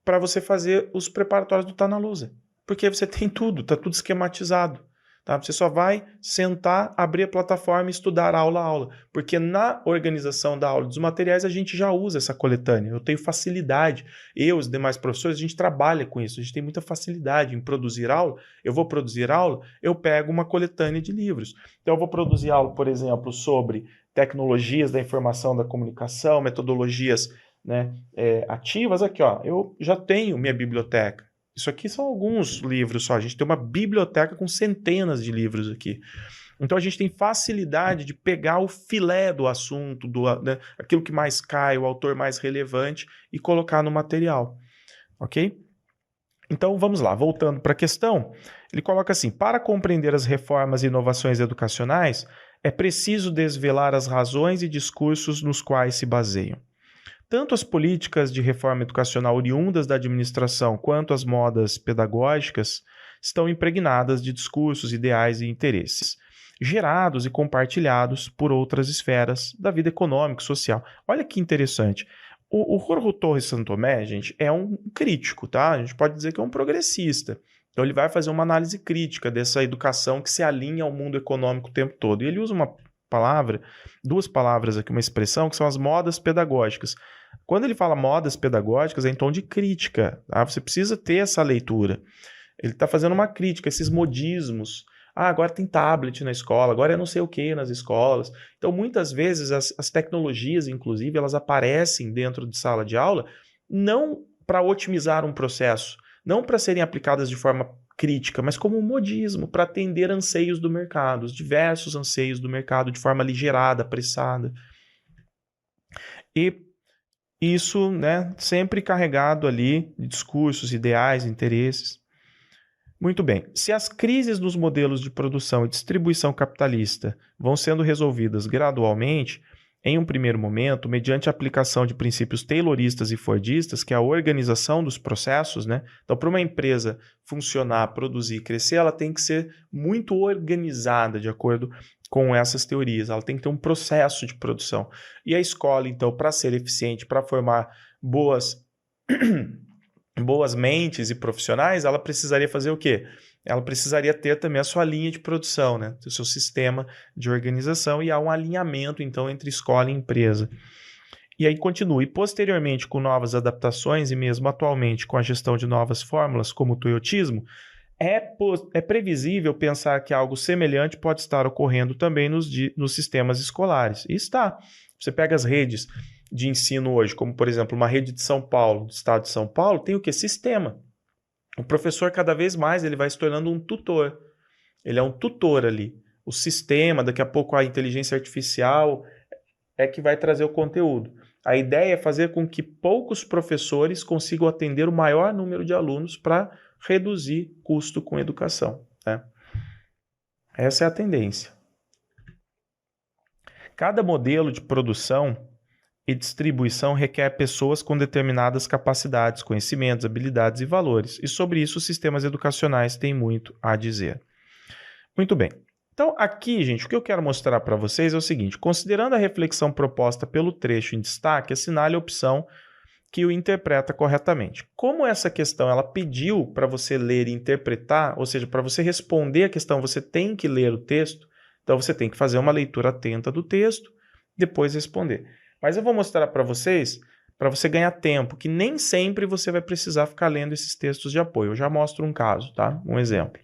para você fazer os preparatórios do Tá na Lousa, porque você tem tudo, está tudo esquematizado. Tá? Você só vai sentar, abrir a plataforma e estudar aula a aula, porque na organização da aula dos materiais a gente já usa essa coletânea, eu tenho facilidade, eu e os demais professores, a gente trabalha com isso, a gente tem muita facilidade em produzir aula, eu vou produzir aula, eu pego uma coletânea de livros, então eu vou produzir aula, por exemplo, sobre tecnologias da informação da comunicação, metodologias, né, ativas, aqui ó, eu já tenho minha biblioteca. Isso aqui são alguns livros só. A gente tem uma biblioteca com centenas de livros aqui. Então a gente tem facilidade de pegar o filé do assunto, né, aquilo que mais cai, o autor mais relevante, e colocar no material. Ok? Então vamos lá, voltando para a questão. Ele coloca assim: para compreender as reformas e inovações educacionais, é preciso desvelar as razões e discursos nos quais se baseiam. Tanto as políticas de reforma educacional oriundas da administração quanto as modas pedagógicas estão impregnadas de discursos, ideais e interesses, gerados e compartilhados por outras esferas da vida econômica e social. Olha que interessante. O Jorge Torres Santomé, gente, é um crítico, tá? A gente pode dizer que é um progressista. Então ele vai fazer uma análise crítica dessa educação que se alinha ao mundo econômico o tempo todo. E ele usa duas palavras aqui, uma expressão, que são as modas pedagógicas. Quando ele fala modas pedagógicas, é em tom de crítica. Tá? Você precisa ter essa leitura. Ele está fazendo uma crítica, esses modismos. Agora tem tablet na escola, agora é não sei o que nas escolas. Então, muitas vezes, as tecnologias, inclusive, elas aparecem dentro de sala de aula não para otimizar um processo, não para serem aplicadas de forma crítica, mas como um modismo, para atender anseios do mercado, os diversos anseios do mercado, de forma aligerada, apressada. E isso, né, sempre carregado ali de discursos, ideais, interesses. Muito bem. Se as crises nos modelos de produção e distribuição capitalista vão sendo resolvidas gradualmente, em um primeiro momento, mediante a aplicação de princípios tayloristas e fordistas, que é a organização dos processos, né? Então, para uma empresa funcionar, produzir, crescer, ela tem que ser muito organizada de acordo com essas teorias. Ela tem que ter um processo de produção. E a escola, então, para ser eficiente, para formar boas mentes e profissionais, ela precisaria fazer o quê? Ela precisaria ter também a sua linha de produção, né? O seu sistema de organização, e há um alinhamento, então, entre escola e empresa. E aí continua. E posteriormente, com novas adaptações e mesmo atualmente com a gestão de novas fórmulas, como o toyotismo, é previsível pensar que algo semelhante pode estar ocorrendo também nos sistemas escolares. E está. Você pega as redes de ensino hoje, como, por exemplo, uma rede de São Paulo, do estado de São Paulo, tem o quê? Sistema. O professor, cada vez mais, ele vai se tornando um tutor. Ele é um tutor ali. O sistema, daqui a pouco a inteligência artificial é que vai trazer o conteúdo. A ideia é fazer com que poucos professores consigam atender o maior número de alunos para reduzir custo com educação, né? Essa é a tendência. Cada modelo de produção e distribuição requer pessoas com determinadas capacidades, conhecimentos, habilidades e valores. E sobre isso, os sistemas educacionais têm muito a dizer. Muito bem. Então, aqui, gente, o que eu quero mostrar para vocês é o seguinte: considerando a reflexão proposta pelo trecho em destaque, assinale a opção que o interpreta corretamente. Como essa questão ela pediu para você ler e interpretar, ou seja, para você responder a questão, você tem que ler o texto, então você tem que fazer uma leitura atenta do texto, depois responder. Mas eu vou mostrar para vocês, para você ganhar tempo, que nem sempre você vai precisar ficar lendo esses textos de apoio. Eu já mostro um caso, tá? Um exemplo.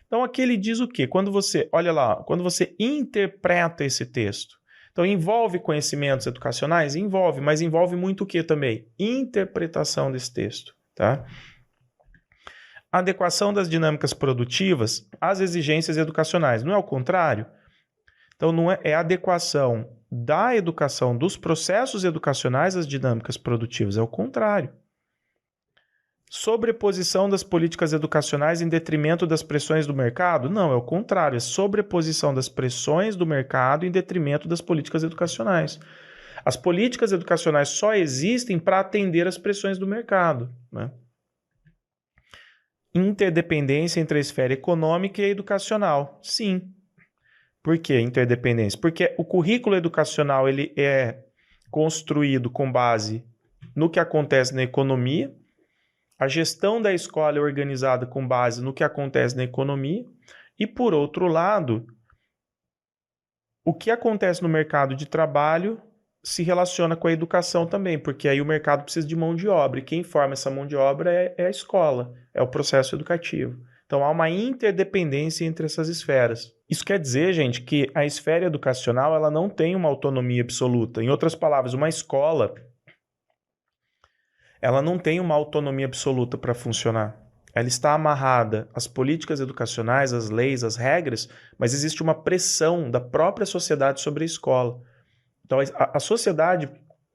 Então aqui ele diz o quê? Quando você, olha lá, quando você interpreta esse texto, então envolve conhecimentos educacionais? Envolve, mas envolve muito o quê também? Interpretação desse texto, tá? Adequação das dinâmicas produtivas às exigências educacionais, não é o contrário? Então não é adequação da educação, dos processos educacionais às dinâmicas produtivas, é o contrário. Sobreposição das políticas educacionais em detrimento das pressões do mercado? Não, é o contrário, é sobreposição das pressões do mercado em detrimento das políticas educacionais. As políticas educacionais só existem para atender às pressões do mercado, né? Interdependência entre a esfera econômica e a educacional? Sim. Por que interdependência? Porque o currículo educacional ele é construído com base no que acontece na economia. A gestão da escola é organizada com base no que acontece na economia e, por outro lado, o que acontece no mercado de trabalho se relaciona com a educação também, porque aí o mercado precisa de mão de obra e quem forma essa mão de obra é a escola, é o processo educativo. Então há uma interdependência entre essas esferas. Isso quer dizer, gente, que a esfera educacional ela não tem uma autonomia absoluta. Em outras palavras, uma escola ela não tem uma autonomia absoluta para funcionar. Ela está amarrada às políticas educacionais, às leis, às regras, mas existe uma pressão da própria sociedade sobre a escola. Então, a sociedade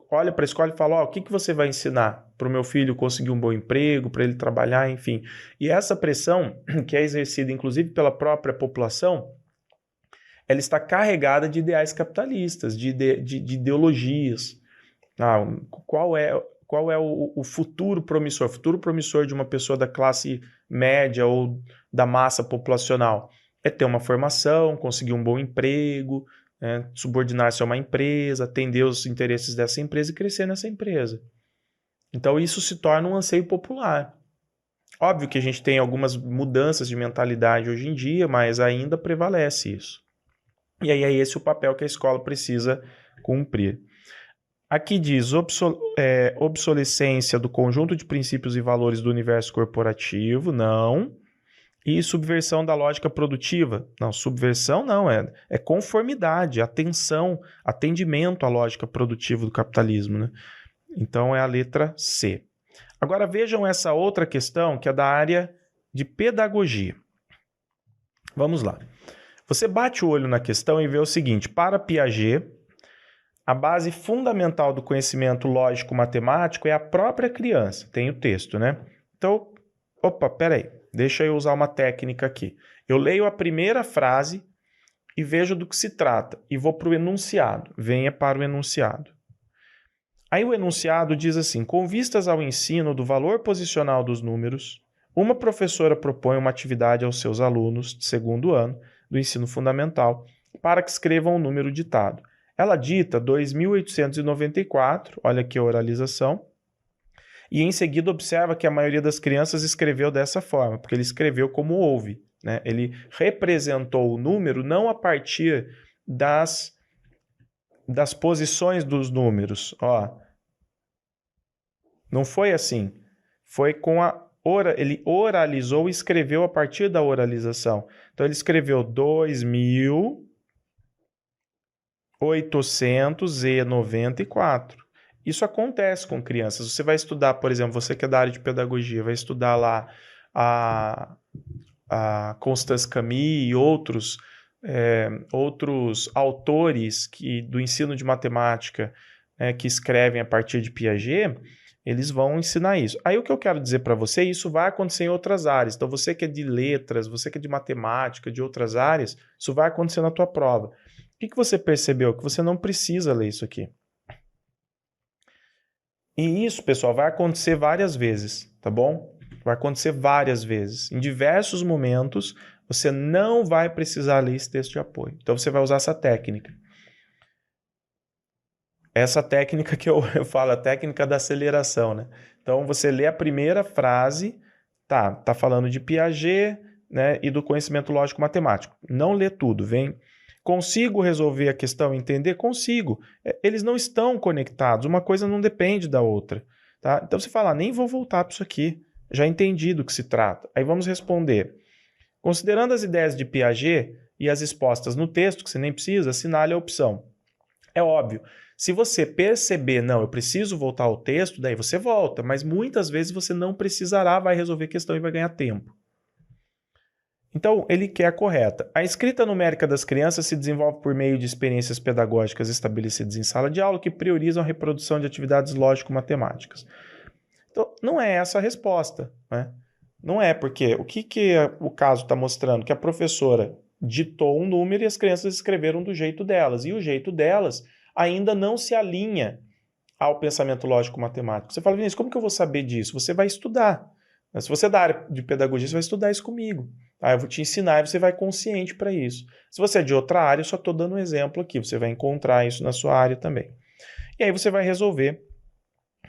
olha para a escola e fala, o que você vai ensinar para o meu filho conseguir um bom emprego, para ele trabalhar, enfim. E essa pressão, que é exercida inclusive pela própria população, ela está carregada de ideais capitalistas, de ideologias. Qual é o futuro promissor? O futuro promissor de uma pessoa da classe média ou da massa populacional é ter uma formação, conseguir um bom emprego, subordinar-se a uma empresa, atender os interesses dessa empresa e crescer nessa empresa. Então isso se torna um anseio popular. Óbvio que a gente tem algumas mudanças de mentalidade hoje em dia, mas ainda prevalece isso. E aí é esse o papel que a escola precisa cumprir. Aqui diz obsolescência do conjunto de princípios e valores do universo corporativo, não. E subversão da lógica produtiva. Não, subversão não, é conformidade, atenção, atendimento à lógica produtiva do capitalismo, né? Então é a letra C. Agora vejam essa outra questão que é da área de pedagogia. Vamos lá. Você bate o olho na questão e vê o seguinte, para Piaget, a base fundamental do conhecimento lógico-matemático é a própria criança. Tem o texto, né? Então, peraí, deixa eu usar uma técnica aqui. Eu leio a primeira frase e vejo do que se trata e vou para o enunciado. Venha para o enunciado. Aí o enunciado diz assim, com vistas ao ensino do valor posicional dos números, uma professora propõe uma atividade aos seus alunos de segundo ano do ensino fundamental para que escrevam o número ditado. Ela dita 2.894, olha aqui a oralização, e em seguida observa que a maioria das crianças escreveu dessa forma, porque ele escreveu como ouve, né? Ele representou o número não a partir das posições dos números. Não foi assim. Foi com ele oralizou e escreveu a partir da oralização. Então ele escreveu 2.894. Isso acontece com crianças. Você vai estudar, por exemplo, você que é da área de pedagogia, vai estudar lá a Constance Camille e outros autores do ensino de matemática que escrevem a partir de Piaget, eles vão ensinar isso. Aí o que eu quero dizer para você, isso vai acontecer em outras áreas. Então você que é de letras, você que é de matemática, de outras áreas, isso vai acontecer na tua prova. O que você percebeu? Que você não precisa ler isso aqui. E isso, pessoal, vai acontecer várias vezes, tá bom? Vai acontecer várias vezes. Em diversos momentos, você não vai precisar ler esse texto de apoio. Então, você vai usar essa técnica. Essa técnica que eu falo, a técnica da aceleração, né? Então, você lê a primeira frase, tá falando de Piaget, né, e do conhecimento lógico-matemático. Não lê tudo, vem. Consigo resolver a questão, entender? Consigo. Eles não estão conectados, uma coisa não depende da outra. Tá? Então, você fala, nem vou voltar para isso aqui, já entendi do que se trata. Aí vamos responder. Considerando as ideias de Piaget e as expostas no texto, que você nem precisa, assinale a opção. É óbvio, se você perceber, não, eu preciso voltar ao texto, daí você volta, mas muitas vezes você não precisará, vai resolver a questão e vai ganhar tempo. Então, ele quer a correta. A escrita numérica das crianças se desenvolve por meio de experiências pedagógicas estabelecidas em sala de aula que priorizam a reprodução de atividades lógico-matemáticas. Então, não é essa a resposta, né? Não é, porque o que o caso está mostrando? Que a professora ditou um número e as crianças escreveram do jeito delas. E o jeito delas ainda não se alinha ao pensamento lógico-matemático. Você fala, Vinícius, como que eu vou saber disso? Você vai estudar. Se você é da área de pedagogia, você vai estudar isso comigo. Eu vou te ensinar e você vai consciente para isso. Se você é de outra área, eu só estou dando um exemplo aqui. Você vai encontrar isso na sua área também. E aí você vai resolver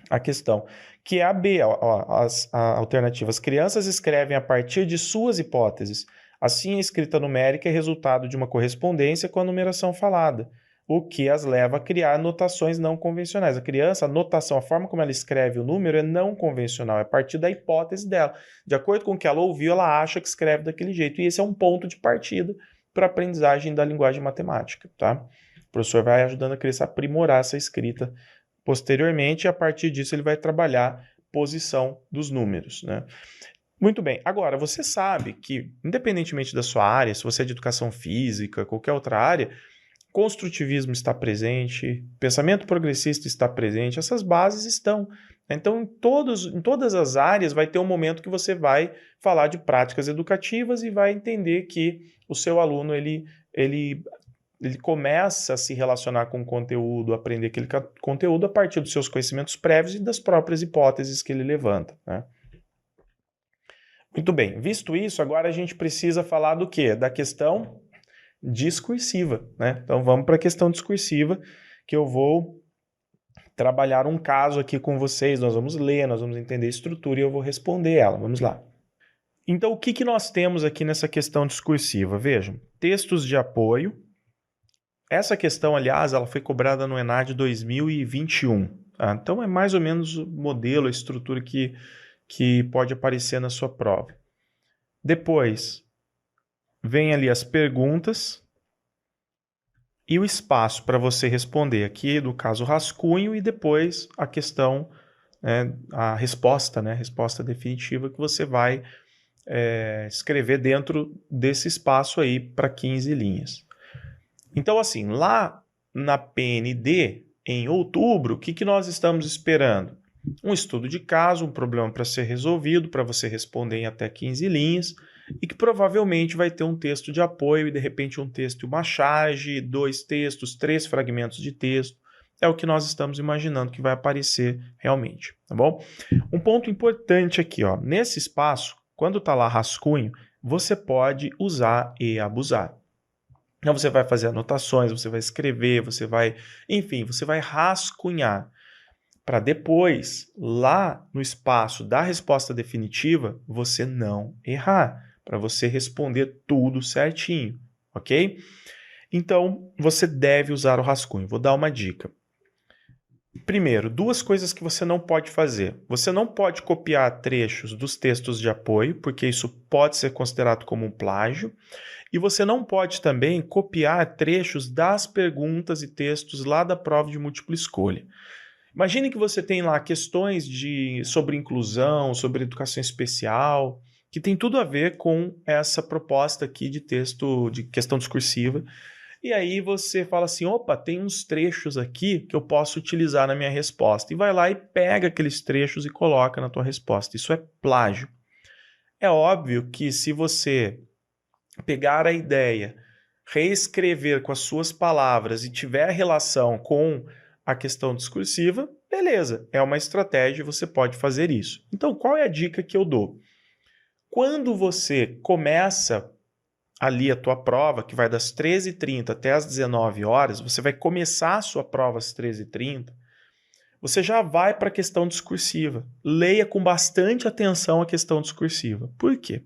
a questão, que é a B, a alternativa. As crianças escrevem a partir de suas hipóteses. Assim, a escrita numérica é resultado de uma correspondência com a numeração falada, o que as leva a criar notações não convencionais. A criança, a notação, a forma como ela escreve o número é não convencional, é a partir da hipótese dela. De acordo com o que ela ouviu, ela acha que escreve daquele jeito. E esse é um ponto de partida para a aprendizagem da linguagem matemática. Tá? O professor vai ajudando a criança a aprimorar essa escrita posteriormente, e a partir disso ele vai trabalhar posição dos números, né? Muito bem. Agora, você sabe que, independentemente da sua área, se você é de educação física, qualquer outra área, construtivismo está presente, pensamento progressista está presente, essas bases estão. Então, em todas as áreas vai ter um momento que você vai falar de práticas educativas e vai entender que o seu aluno ele começa a se relacionar com o conteúdo, aprender aquele conteúdo a partir dos seus conhecimentos prévios e das próprias hipóteses que ele levanta, né? Muito bem, visto isso, agora a gente precisa falar do quê? Da questão discursiva, né? Então vamos para a questão discursiva, que eu vou trabalhar um caso aqui com vocês, nós vamos ler, nós vamos entender a estrutura e eu vou responder ela. Vamos lá. Então o que nós temos aqui nessa questão discursiva? Vejam, textos de apoio. Essa questão, aliás, ela foi cobrada no ENAD 2021. Tá? Então é mais ou menos o modelo, a estrutura que pode aparecer na sua prova. Depois, vem ali as perguntas e o espaço para você responder. Aqui, no caso, rascunho, e depois a questão, a resposta, né? A resposta definitiva que você vai escrever dentro desse espaço aí para 15 linhas. Então, assim, lá na PND, em outubro, o que nós estamos esperando? Um estudo de caso, um problema para ser resolvido, para você responder em até 15 linhas, e que provavelmente vai ter um texto de apoio e, de repente, um texto e uma charge, 2 textos, 3 fragmentos de texto. É o que nós estamos imaginando que vai aparecer realmente, tá bom? Um ponto importante aqui, ó, nesse espaço, quando está lá rascunho, você pode usar e abusar. Então, você vai fazer anotações, você vai escrever, você vai rascunhar, para depois, lá no espaço da resposta definitiva, você não errar, para você responder tudo certinho, ok? Então, você deve usar o rascunho. Vou dar uma dica. Primeiro, 2 coisas que você não pode fazer. Você não pode copiar trechos dos textos de apoio, porque isso pode ser considerado como um plágio. E você não pode também copiar trechos das perguntas e textos lá da prova de múltipla escolha. Imagine que você tem lá questões sobre inclusão, sobre educação especial, que tem tudo a ver com essa proposta aqui de texto, de questão discursiva. E aí você fala assim, opa, tem uns trechos aqui que eu posso utilizar na minha resposta. E vai lá e pega aqueles trechos e coloca na tua resposta. Isso é plágio. É óbvio que se você pegar a ideia, reescrever com as suas palavras e tiver relação com a questão discursiva, beleza, é uma estratégia, você pode fazer isso. Então, qual é a dica que eu dou? Quando você começa ali a tua prova, que vai das 13h30 até as 19 horas, você vai começar a sua prova às 13h30, você já vai para a questão discursiva. Leia com bastante atenção a questão discursiva. Por quê?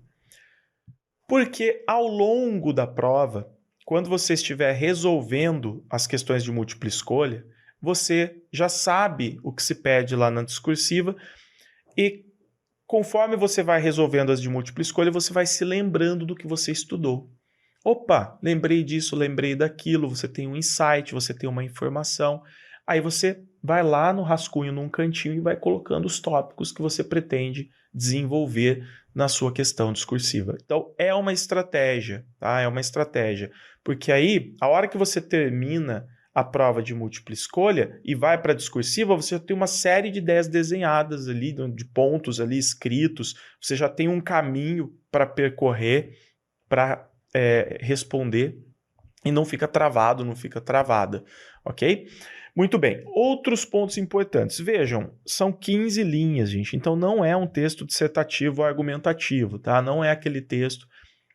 Porque ao longo da prova, quando você estiver resolvendo as questões de múltipla escolha, você já sabe o que se pede lá na discursiva e conforme você vai resolvendo as de múltipla escolha, você vai se lembrando do que você estudou. Opa, lembrei disso, lembrei daquilo, você tem um insight, você tem uma informação. Aí você vai lá no rascunho, num cantinho, e vai colocando os tópicos que você pretende desenvolver na sua questão discursiva. Então, é uma estratégia, tá? É uma estratégia. Porque aí, a hora que você termina a prova de múltipla escolha e vai para a discursiva, você já tem uma série de ideias desenhadas ali, de pontos ali escritos, você já tem um caminho para percorrer, para responder, e não fica travado, não fica travada, ok? Muito bem, outros pontos importantes. Vejam, são 15 linhas, gente, então não é um texto dissertativo ou argumentativo, tá? Não é aquele texto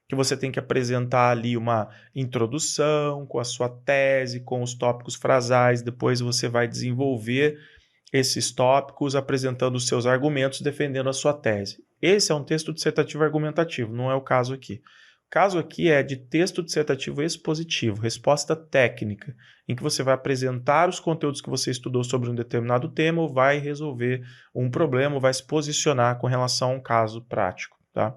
que você tem que apresentar ali uma introdução com a sua tese, com os tópicos frasais, depois você vai desenvolver esses tópicos apresentando os seus argumentos, defendendo a sua tese. Esse é um texto dissertativo argumentativo, não é o caso aqui. O caso aqui é de texto dissertativo expositivo, resposta técnica, em que você vai apresentar os conteúdos que você estudou sobre um determinado tema ou vai resolver um problema, ou vai se posicionar com relação a um caso prático, tá?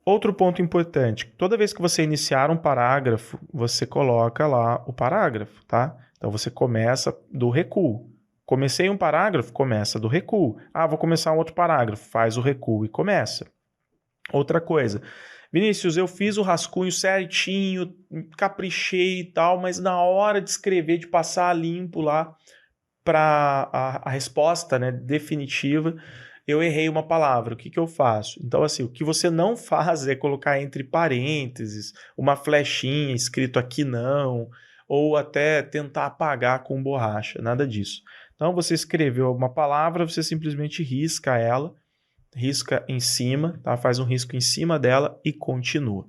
Outro ponto importante, toda vez que você iniciar um parágrafo, você coloca lá o parágrafo, tá? Então você começa do recuo. Comecei um parágrafo, começa do recuo. Ah, vou começar um outro parágrafo, faz o recuo e começa. Outra coisa, Vinícius, eu fiz o rascunho certinho, caprichei e tal, mas na hora de escrever, de passar limpo lá para a resposta, né, definitiva, eu errei uma palavra. O que eu faço? Então, assim, o que você não faz é colocar entre parênteses uma flechinha escrito aqui não, ou até tentar apagar com borracha, nada disso. Então, você escreveu uma palavra, você simplesmente risca ela, risca em cima, tá? Faz um risco em cima dela e continua.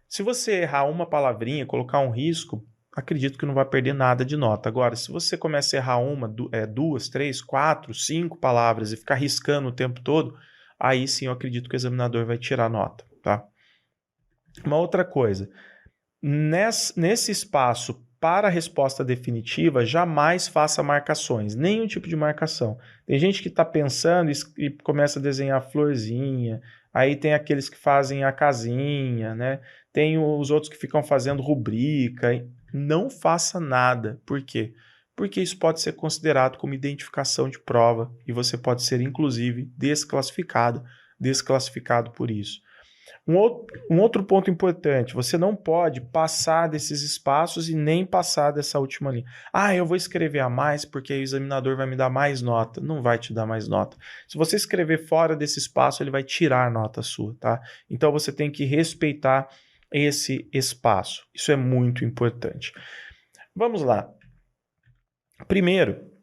Se você errar uma palavrinha, colocar um risco, acredito que não vai perder nada de nota. Agora, se você começa a errar uma, duas, três, quatro, 5 palavras e ficar riscando o tempo todo, aí sim eu acredito que o examinador vai tirar nota, tá? Uma outra coisa, nesse espaço para a resposta definitiva, jamais faça marcações, nenhum tipo de marcação. Tem gente que está pensando e começa a desenhar florzinha, aí tem aqueles que fazem a casinha, né? Tem os outros que ficam fazendo rubrica. Não faça nada. Por quê? Porque isso pode ser considerado como identificação de prova e você pode ser, inclusive, desclassificado por isso. Um outro ponto importante, você não pode passar desses espaços e nem passar dessa última linha. Ah, eu vou escrever a mais porque o examinador vai me dar mais nota. Não vai te dar mais nota. Se você escrever fora desse espaço, ele vai tirar nota sua, tá? Então você tem que respeitar esse espaço. Isso é muito importante. Vamos lá. Primeiro,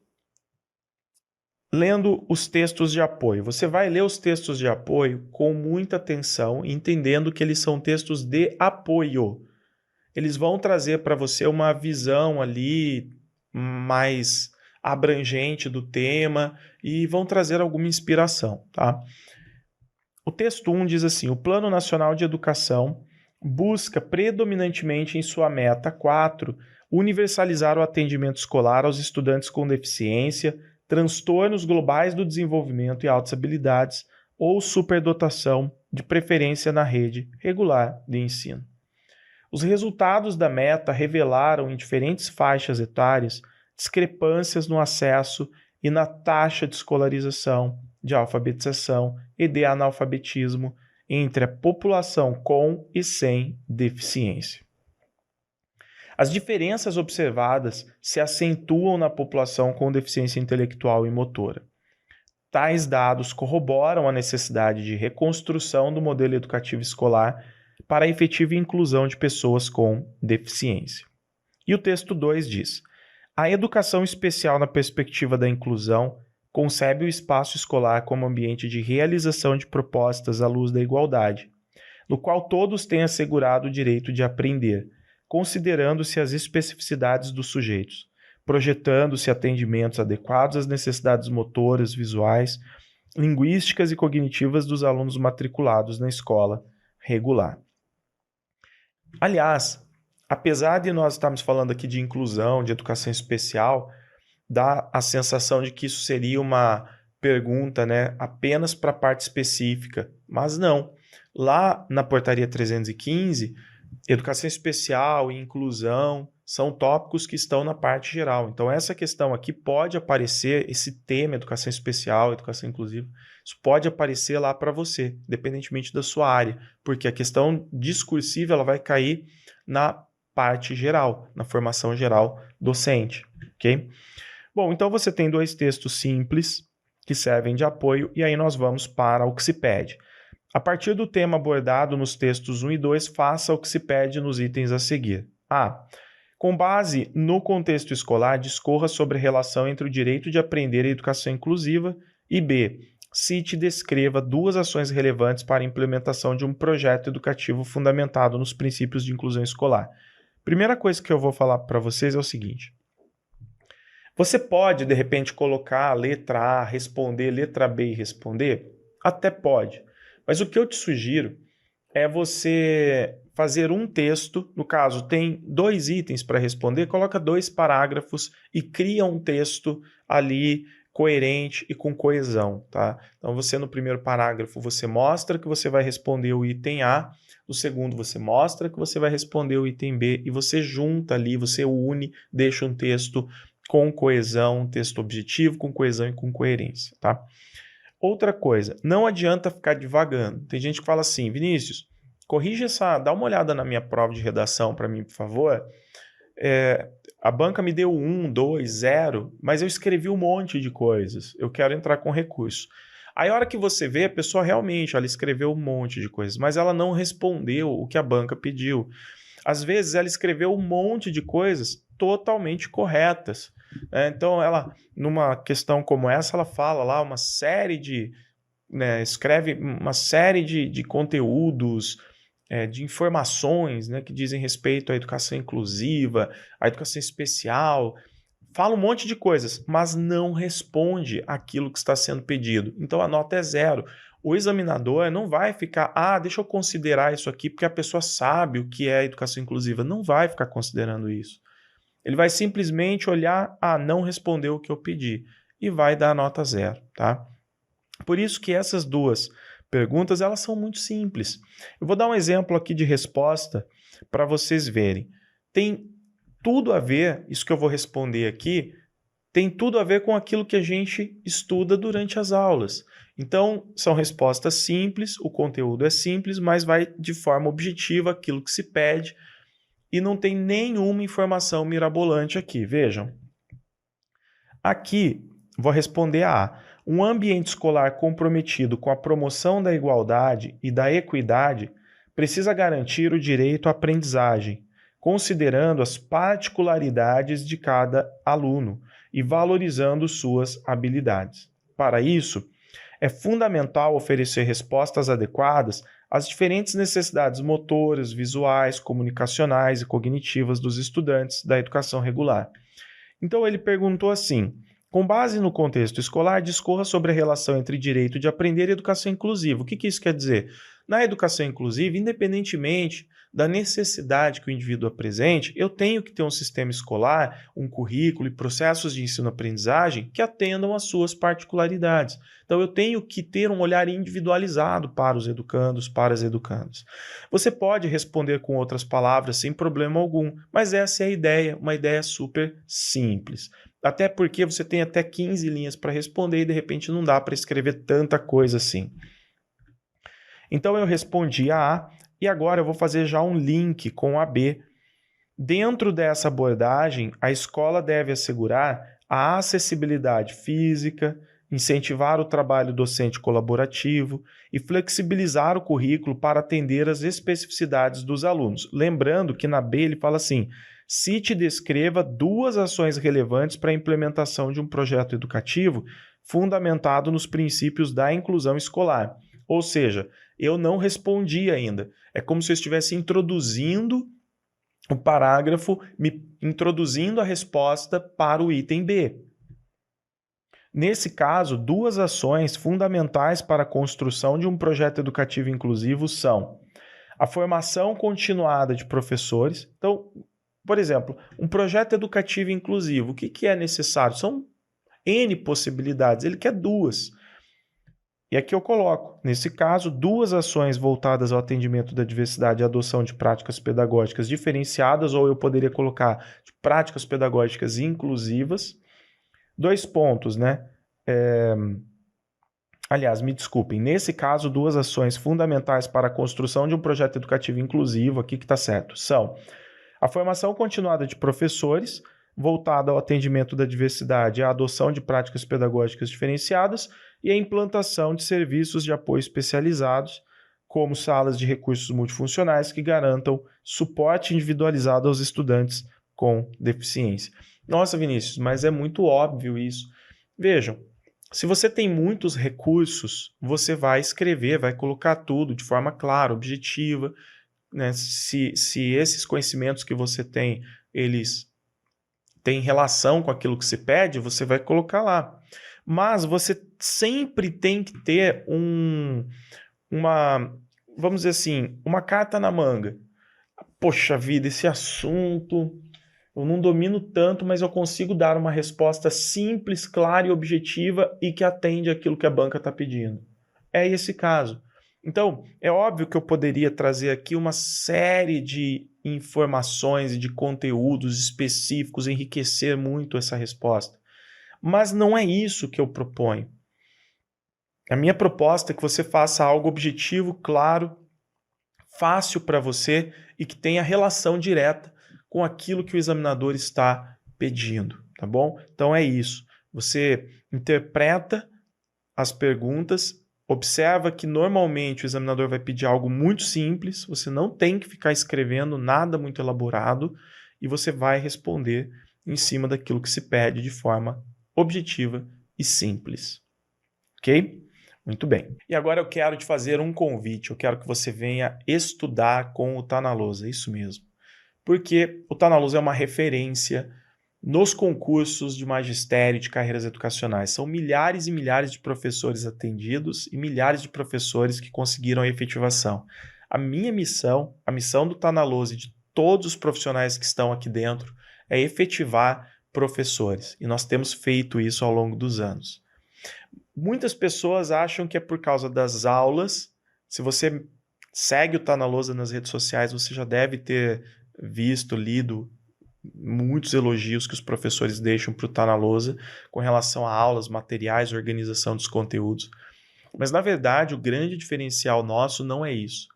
lendo os textos de apoio. Você vai ler os textos de apoio com muita atenção, entendendo que eles são textos de apoio. Eles vão trazer para você uma visão ali mais abrangente do tema e vão trazer alguma inspiração, tá? O texto 1 diz assim: o Plano Nacional de Educação busca predominantemente em sua meta 4 universalizar o atendimento escolar aos estudantes com deficiência, transtornos globais do desenvolvimento e altas habilidades ou superdotação, de preferência na rede regular de ensino. Os resultados da meta revelaram em diferentes faixas etárias discrepâncias no acesso e na taxa de escolarização, de alfabetização e de analfabetismo entre a população com e sem deficiência. As diferenças observadas se acentuam na população com deficiência intelectual e motora. Tais dados corroboram a necessidade de reconstrução do modelo educativo escolar para a efetiva inclusão de pessoas com deficiência. E o texto 2 diz: A educação especial na perspectiva da inclusão concebe o espaço escolar como ambiente de realização de propostas à luz da igualdade, no qual todos têm assegurado o direito de aprender, considerando-se as especificidades dos sujeitos, projetando-se atendimentos adequados às necessidades motoras, visuais, linguísticas e cognitivas dos alunos matriculados na escola regular. Aliás, apesar de nós estarmos falando aqui de inclusão, de educação especial, dá a sensação de que isso seria uma pergunta, né, apenas para a parte específica, mas não. Lá na portaria 315, educação especial e inclusão são tópicos que estão na parte geral. Então, essa questão aqui pode aparecer, esse tema, educação especial, educação inclusiva, isso pode aparecer lá para você, independentemente da sua área, porque a questão discursiva ela vai cair na parte geral, na formação geral docente, ok? Bom, então você tem dois textos simples que servem de apoio e aí nós vamos para o que se pede. A partir do tema abordado nos textos 1 e 2, faça o que se pede nos itens a seguir. A. Com base no contexto escolar, discorra sobre a relação entre o direito de aprender e a educação inclusiva. E B. Cite e descreva duas ações relevantes para a implementação de um projeto educativo fundamentado nos princípios de inclusão escolar. Primeira coisa que eu vou falar para vocês é o seguinte. Você pode, de repente, colocar a letra A, responder, letra B e responder? Até pode. Mas o que eu te sugiro é você fazer um texto, no caso, tem 2 itens para responder, coloca 2 parágrafos e cria um texto ali coerente e com coesão, tá? Então, você no primeiro parágrafo, você mostra que você vai responder o item A, no segundo você mostra que você vai responder o item B e você junta ali, você une, deixa um texto com coesão, um texto objetivo, com coesão e com coerência, tá? Outra coisa, não adianta ficar divagando. Tem gente que fala assim, Vinícius, corrige dá uma olhada na minha prova de redação para mim, por favor. A banca me deu 1, 2, 0, mas eu escrevi um monte de coisas. Eu quero entrar com recurso. Aí a hora que você vê, a pessoa realmente, ela escreveu um monte de coisas, mas ela não respondeu o que a banca pediu. Às vezes ela escreveu um monte de coisas totalmente corretas. Então, ela, numa questão como essa, ela fala lá uma série de... escreve uma série de conteúdos, de informações, né, que dizem respeito à educação inclusiva, à educação especial, fala um monte de coisas, mas não responde aquilo que está sendo pedido. Então a nota é 0. O examinador não vai ficar, deixa eu considerar isso aqui, porque a pessoa sabe o que é educação inclusiva. Não vai ficar considerando isso. Ele vai simplesmente olhar, não respondeu o que eu pedi, e vai dar a nota 0, tá? Por isso que essas duas perguntas, elas são muito simples. Eu vou dar um exemplo aqui de resposta para vocês verem. Tem tudo a ver, isso que eu vou responder aqui, tem tudo a ver com aquilo que a gente estuda durante as aulas. Então, são respostas simples, o conteúdo é simples, mas vai de forma objetiva aquilo que se pede e não tem nenhuma informação mirabolante aqui. Vejam. Aqui, vou responder a A. Um ambiente escolar comprometido com a promoção da igualdade e da equidade precisa garantir o direito à aprendizagem, considerando as particularidades de cada aluno e valorizando suas habilidades. Para isso, é fundamental oferecer respostas adequadas às diferentes necessidades motoras, visuais, comunicacionais e cognitivas dos estudantes da educação regular. Então, ele perguntou assim: com base no contexto escolar, discorra sobre a relação entre direito de aprender e educação inclusiva. O que isso quer dizer? Na educação inclusiva, independentemente da necessidade que o indivíduo apresente, eu tenho que ter um sistema escolar, um currículo e processos de ensino-aprendizagem que atendam às suas particularidades. Então, eu tenho que ter um olhar individualizado para os educandos, para as educandas. Você pode responder com outras palavras sem problema algum, mas essa é a ideia, uma ideia super simples. Até porque você tem até 15 linhas para responder e, de repente, não dá para escrever tanta coisa assim. Então, eu respondi a A e agora eu vou fazer já um link com a B. Dentro dessa abordagem, a escola deve assegurar a acessibilidade física, incentivar o trabalho docente colaborativo e flexibilizar o currículo para atender às especificidades dos alunos. Lembrando que na B ele fala assim, Cite e descreva 2 ações relevantes para a implementação de um projeto educativo fundamentado nos princípios da inclusão escolar. Ou seja, eu não respondi ainda. É como se eu estivesse introduzindo o parágrafo, me introduzindo a resposta para o item B. Nesse caso, 2 ações fundamentais para a construção de um projeto educativo inclusivo são a formação continuada de professores. Então, por exemplo, um projeto educativo inclusivo, o que é necessário? São N possibilidades, ele quer 2. E aqui eu coloco, nesse caso, 2 ações voltadas ao atendimento da diversidade e adoção de práticas pedagógicas diferenciadas, ou eu poderia colocar de práticas pedagógicas inclusivas. 2 pontos, né? Aliás, me desculpem, nesse caso, 2 ações fundamentais para a construção de um projeto educativo inclusivo, aqui que está certo, são a formação continuada de professores, voltada ao atendimento da diversidade e à adoção de práticas pedagógicas diferenciadas, e a implantação de serviços de apoio especializados, como salas de recursos multifuncionais que garantam suporte individualizado aos estudantes com deficiência. Nossa, Vinícius, mas é muito óbvio isso. Vejam, se você tem muitos recursos, você vai escrever, vai colocar tudo de forma clara, objetiva, né? Se esses conhecimentos que você tem, eles têm relação com aquilo que se pede, você vai colocar lá. Mas você sempre tem que ter vamos dizer assim, uma carta na manga. Poxa vida, esse assunto eu não domino tanto, mas eu consigo dar uma resposta simples, clara e objetiva e que atende aquilo que a banca está pedindo. É esse caso. Então, é óbvio que eu poderia trazer aqui uma série de informações e de conteúdos específicos, enriquecer muito essa resposta. Mas não é isso que eu proponho. A minha proposta é que você faça algo objetivo, claro, fácil para você e que tenha relação direta com aquilo que o examinador está pedindo, tá bom? Então é isso. Você interpreta as perguntas, observa que normalmente o examinador vai pedir algo muito simples, você não tem que ficar escrevendo nada muito elaborado e você vai responder em cima daquilo que se pede de forma objetiva e simples. Ok? Muito bem. E agora eu quero te fazer um convite, eu quero que você venha estudar com o Tá na Lousa, isso mesmo. Porque o Tá na Lousa é uma referência nos concursos de magistério de carreiras educacionais. São milhares e milhares de professores atendidos e milhares de professores que conseguiram a efetivação. A minha missão, a missão do Tá na Lousa e de todos os profissionais que estão aqui dentro, é efetivar professores. E nós temos feito isso ao longo dos anos. Muitas pessoas acham que é por causa das aulas. Se você segue o Tá na Lousa nas redes sociais, você já deve ter visto, lido muitos elogios que os professores deixam para o Tá na Lousa com relação a aulas, materiais, organização dos conteúdos. Mas, na verdade, o grande diferencial nosso não é isso.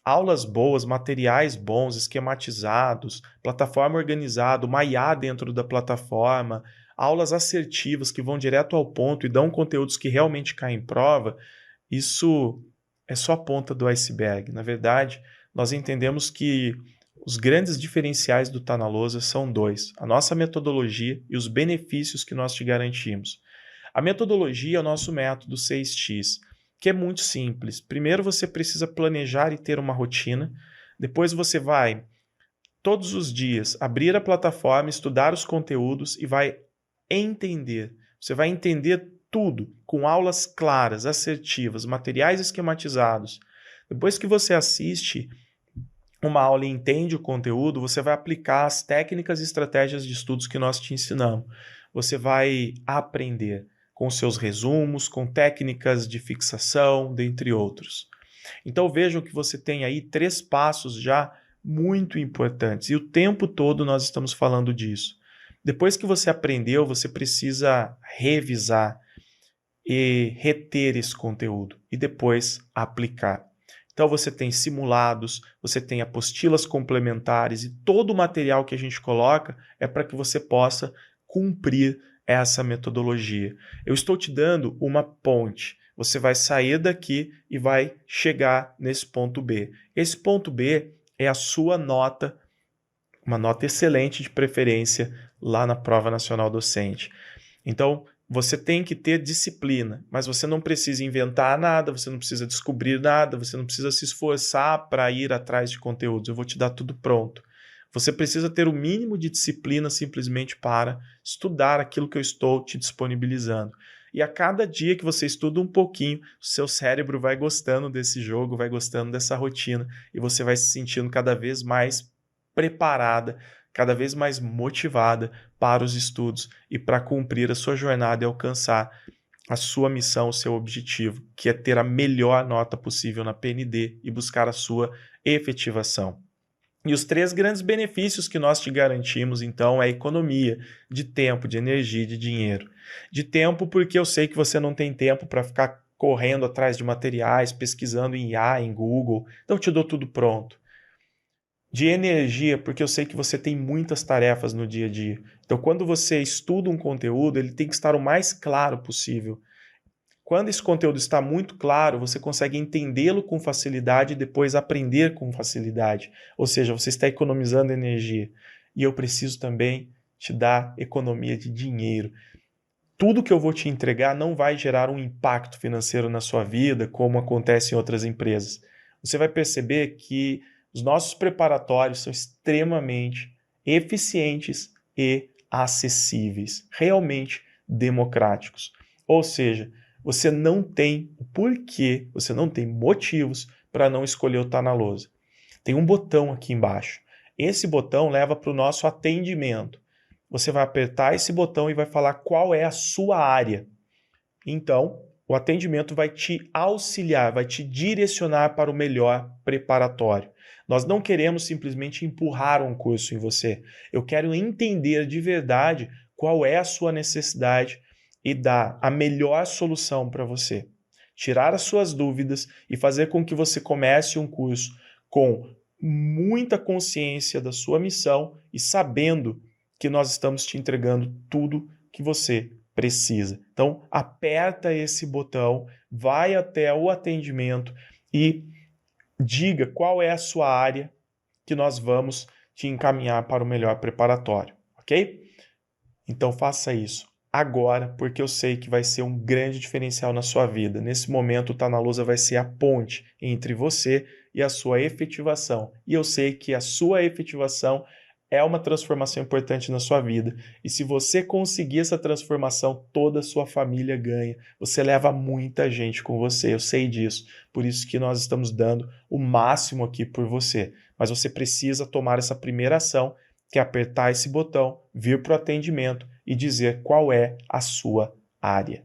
Aulas boas, materiais bons, esquematizados, plataforma organizada, uma IA dentro da plataforma, aulas assertivas que vão direto ao ponto e dão conteúdos que realmente caem em prova, isso é só a ponta do iceberg. Na verdade, nós entendemos que os grandes diferenciais do Tá na Lousa são 2, a nossa metodologia e os benefícios que nós te garantimos. A metodologia é o nosso método 6x, que é muito simples. Primeiro você precisa planejar e ter uma rotina, depois você vai, todos os dias, abrir a plataforma, estudar os conteúdos e vai entender. Você vai entender tudo, com aulas claras, assertivas, materiais esquematizados. Depois que você assiste uma aula e entende o conteúdo, você vai aplicar as técnicas e estratégias de estudos que nós te ensinamos. Você vai aprender com seus resumos, com técnicas de fixação, dentre outros. Então vejam que você tem aí 3 passos já muito importantes e o tempo todo nós estamos falando disso. Depois que você aprendeu, você precisa revisar e reter esse conteúdo e depois aplicar. Então você tem simulados, você tem apostilas complementares e todo o material que a gente coloca é para que você possa cumprir essa metodologia. Eu estou te dando uma ponte. Você vai sair daqui e vai chegar nesse ponto B. Esse ponto B é a sua nota uma nota excelente de preferência lá na prova nacional docente. Então, você tem que ter disciplina, mas você não precisa inventar nada, você não precisa descobrir nada, você não precisa se esforçar para ir atrás de conteúdos. Eu vou te dar tudo pronto. Você precisa ter o mínimo de disciplina simplesmente para estudar aquilo que eu estou te disponibilizando. E a cada dia que você estuda um pouquinho, o seu cérebro vai gostando desse jogo, vai gostando dessa rotina e você vai se sentindo cada vez mais preparada, cada vez mais motivada para os estudos e para cumprir a sua jornada e alcançar a sua missão, o seu objetivo, que é ter a melhor nota possível na PND e buscar a sua efetivação. E os 3 grandes benefícios que nós te garantimos, então, é a economia de tempo, de energia e de dinheiro. De tempo, porque eu sei que você não tem tempo para ficar correndo atrás de materiais, pesquisando em IA, em Google, então eu te dou tudo pronto. De energia, porque eu sei que você tem muitas tarefas no dia a dia. Então, quando você estuda um conteúdo, ele tem que estar o mais claro possível. Quando esse conteúdo está muito claro, você consegue entendê-lo com facilidade e depois aprender com facilidade. Ou seja, você está economizando energia. E eu preciso também te dar economia de dinheiro. Tudo que eu vou te entregar não vai gerar um impacto financeiro na sua vida, como acontece em outras empresas. Você vai perceber que os nossos preparatórios são extremamente eficientes e acessíveis, realmente democráticos. Ou seja, você não tem porquê, você não tem motivos para não escolher o Tá na Lousa. Tem um botão aqui embaixo. Esse botão leva para o nosso atendimento. Você vai apertar esse botão e vai falar qual é a sua área. Então, o atendimento vai te auxiliar, vai te direcionar para o melhor preparatório. Nós não queremos simplesmente empurrar um curso em você. Eu quero entender de verdade qual é a sua necessidade e dar a melhor solução para você. Tirar as suas dúvidas e fazer com que você comece um curso com muita consciência da sua missão e sabendo que nós estamos te entregando tudo que você precisa. Então, aperta esse botão, vai até o atendimento e diga qual é a sua área que nós vamos te encaminhar para o melhor preparatório, ok? Então, faça isso agora, porque eu sei que vai ser um grande diferencial na sua vida. Nesse momento, o Tá na Lousa vai ser a ponte entre você e a sua efetivação. E eu sei que a sua efetivação é uma transformação importante na sua vida. E se você conseguir essa transformação, toda a sua família ganha. Você leva muita gente com você, eu sei disso. Por isso que nós estamos dando o máximo aqui por você. Mas você precisa tomar essa primeira ação, que é apertar esse botão, vir para o atendimento e dizer qual é a sua área.